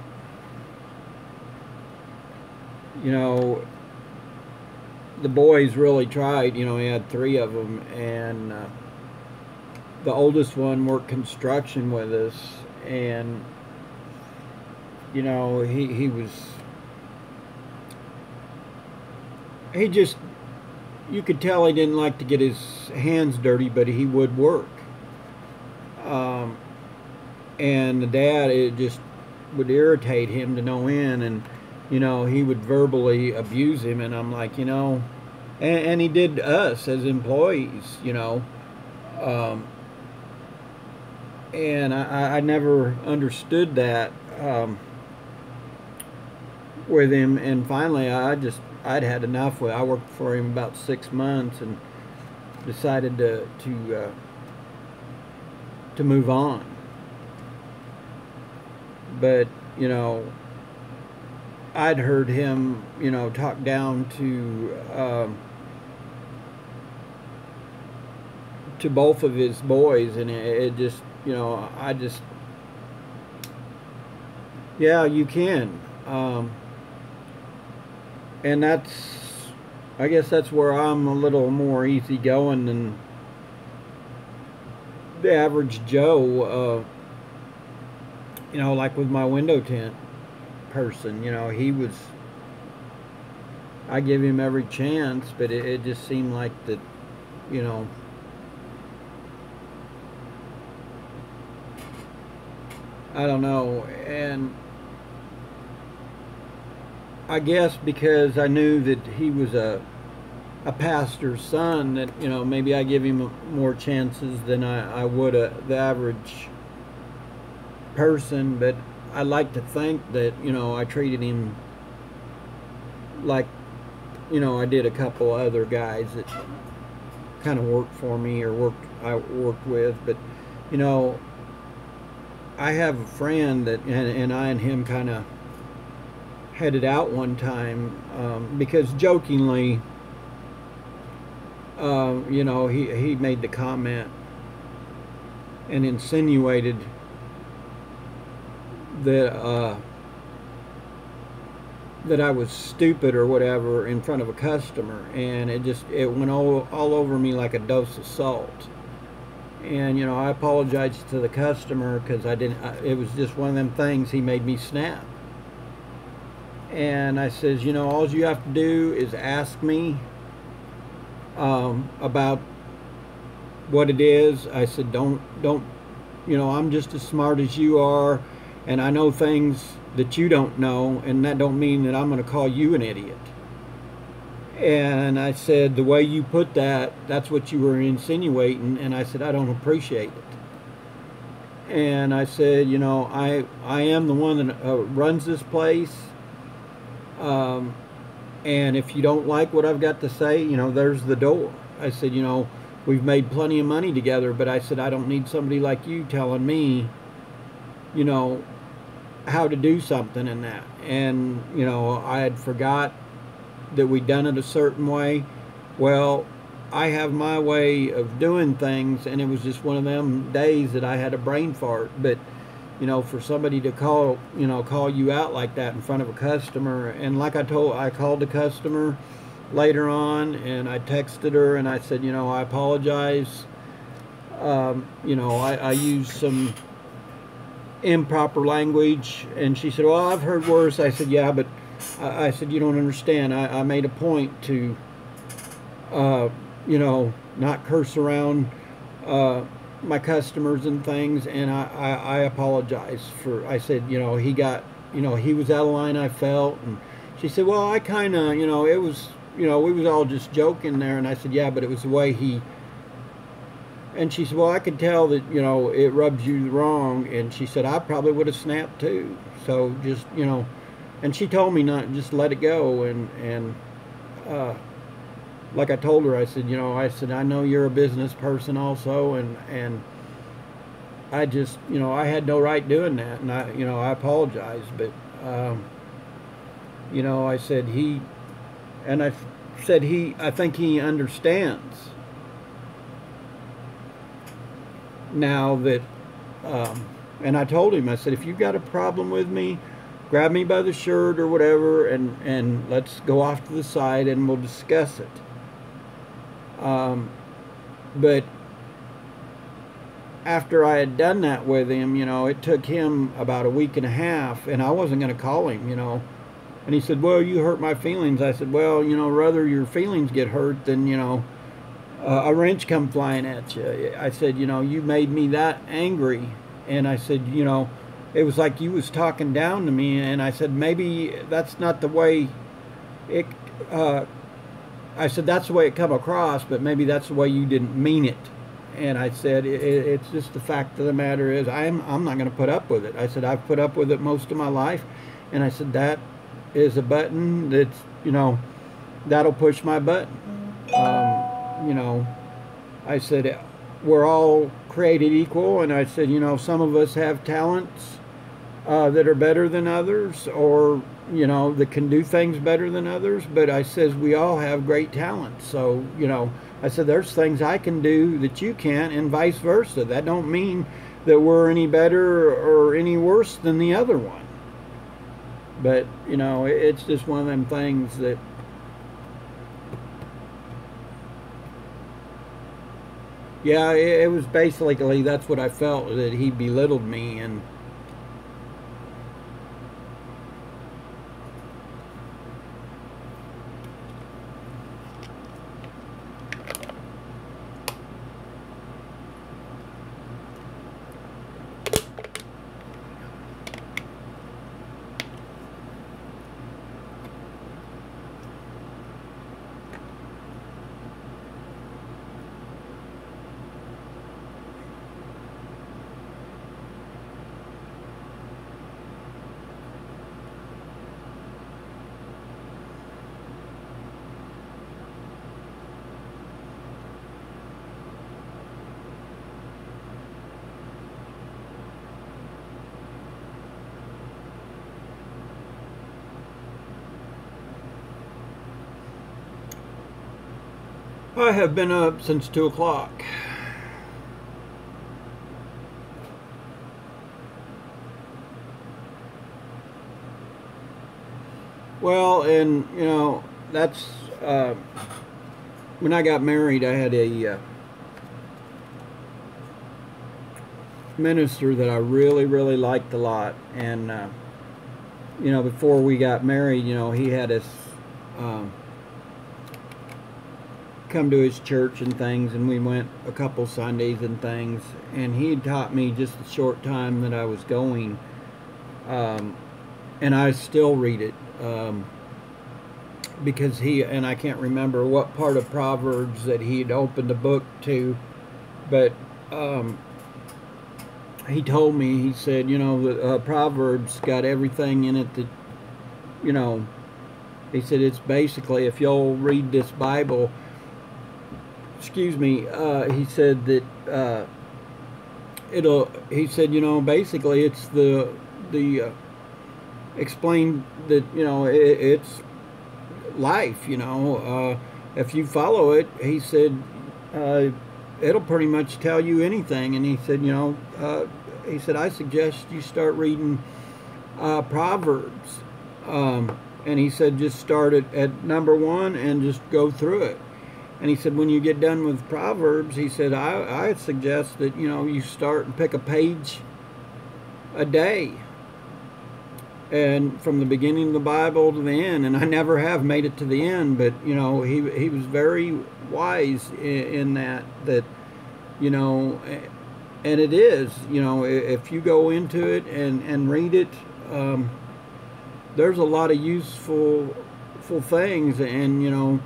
know, the boys really tried. You know, he had three of them, and the oldest one worked construction with us, and you know, he just, you could tell he didn't like to get his hands dirty, but he would work. Um, and the dad, it just would irritate him to no end, and you know, he would verbally abuse him, and I'm like, you know, and he did us as employees, you know. Um, and I never understood that with him, and finally I'd had enough with. I worked for him about 6 months and decided to move on. But you know, I'd heard him, you know, talk down to both of his boys, and it just, you know, yeah, you can. And I guess that's where I'm a little more easygoing than the average Joe. You know, like with my window tint person, you know, I give him every chance, but it just seemed like that, you know, I don't know. And I guess because I knew that he was a pastor's son, that, you know, maybe I give him more chances than I would the average person. But I like to think that, you know, I treated him like, you know, I did a couple other guys that kind of worked for me or I worked with. But, you know, I have a friend that, and I and him kind of headed out one time, because jokingly, you know, he made the comment and insinuated that that I was stupid or whatever in front of a customer, and it went all over me like a dose of salt. And, you know, I apologized to the customer because it was just one of them things. He made me snap. And I says, you know, all you have to do is ask me about what it is. I said, don't, you know, I'm just as smart as you are, and I know things that you don't know, and that don't mean that I'm going to call you an idiot. And I said, the way you put that, that's what you were insinuating. And I said, I don't appreciate it. And I said, you know, I am the one that runs this place. And if you don't like what I've got to say, you know, there's the door. I said, you know, we've made plenty of money together, but I said, I don't need somebody like you telling me, you know, how to do something in that. And, you know, I had forgot that we'd done it a certain way. Well, I have my way of doing things, and it was just one of them days that I had a brain fart. But, you know, for somebody to call you out like that in front of a customer, and like I called the customer later on, and I texted her, and I said, you know, I apologize. You know, I used some improper language, and she said, well, I've heard worse. I said, yeah, but I said, you don't understand. I made a point to, you know, not curse around my customers and things, and I apologize for, I said, you know, he was out of line, I felt. And she said, well, I kind of, you know, it was, you know, we was all just joking there. And I said, yeah, but it was the way he, and she said, well, I could tell that, you know, it rubs you wrong. And she said, I probably would have snapped too. So just, you know, and she told me not, just let it go. And like I told her, I said, you know, I know you're a business person also, and I just, you know, I had no right doing that, and I apologize. But you know, I said I think he understands now that, and I told him, I said, if you've got a problem with me, grab me by the shirt or whatever, and let's go off to the side and we'll discuss it. But after I had done that with him, you know, it took him about a week and a half, and I wasn't going to call him, you know. And he said, well, you hurt my feelings. I said, well, you know, rather your feelings get hurt than, you know, a wrench come flying at you. I said, you know, you made me that angry. And I said, you know, it was like you was talking down to me. And I said, maybe that's not the way it, I said, that's the way it come across, but maybe that's the way you didn't mean it. And I said, it's just the fact of the matter is, I'm not going to put up with it. I said, I've put up with it most of my life. And I said, that is a button that's, you know, that'll push my button. You know, I said, we're all created equal. And I said, you know, some of us have talents that are better than others, or, you know, that can do things better than others. But I says, we all have great talents. So, you know, I said, there's things I can do that you can't, and vice versa. That don't mean that we're any better or any worse than the other one. But, you know, it's just one of them things that, yeah, it was basically, that's what I felt, that he belittled me. And I have been up since 2 o'clock. Well, and you know, that's when I got married, I had a minister that I really, really liked a lot. And you know, before we got married, you know, he had us come to his church and things, and we went a couple Sundays and things, and he had taught me just the short time that I was going, and I still read it, because and I can't remember what part of Proverbs that he'd opened the book to, but he told me, he said, you know, Proverbs got everything in it that, you know, he said it's basically, if you'll read this Bible, excuse me, he said that he said, you know, basically it's the explain that, you know, it's life, you know, if you follow it, he said, it'll pretty much tell you anything. And he said, you know, he said, I suggest you start reading Proverbs, and he said, just start at number 1 and just go through it. And he said, when you get done with Proverbs, he said, I suggest that, you know, you start and pick a page a day, and from the beginning of the Bible to the end. And I never have made it to the end, but, you know, he was very wise in that, you know, and it is, you know, if you go into it and read it, there's a lot of useful things. And, you know,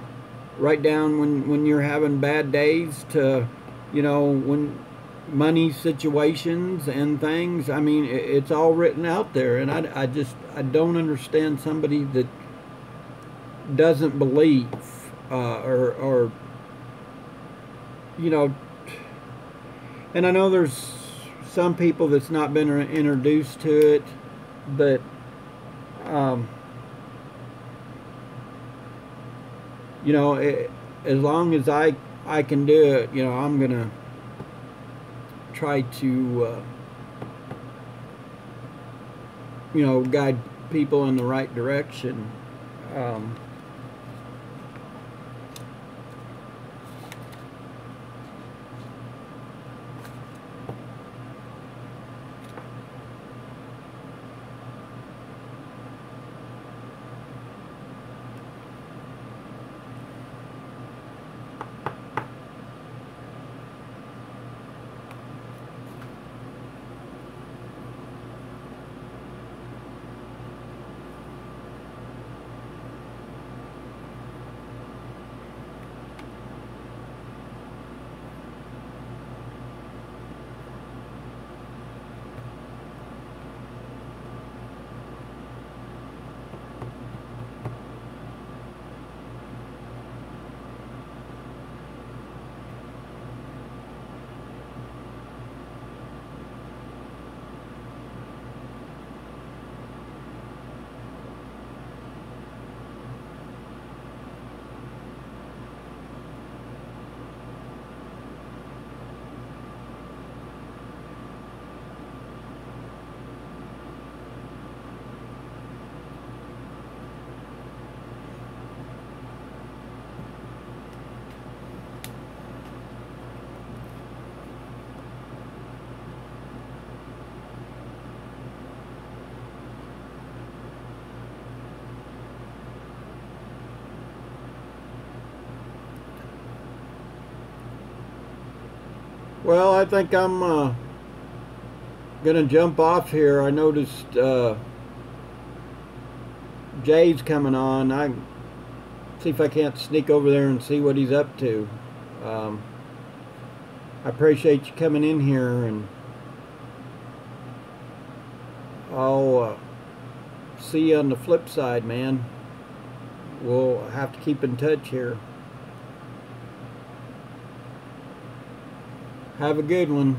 write down when you're having bad days, to, you know, when money situations and things. I mean, it's all written out there. And I don't understand somebody that doesn't believe, or you know, and I know there's some people that's not been introduced to it, but you know, as long as I can do it, you know, I'm gonna try to you know, guide people in the right direction. Well, I think I'm gonna jump off here. I noticed Jay's coming on. I see if I can't sneak over there and see what he's up to. I appreciate you coming in here, and I'll see you on the flip side, man. We'll have to keep in touch here. Have a good one.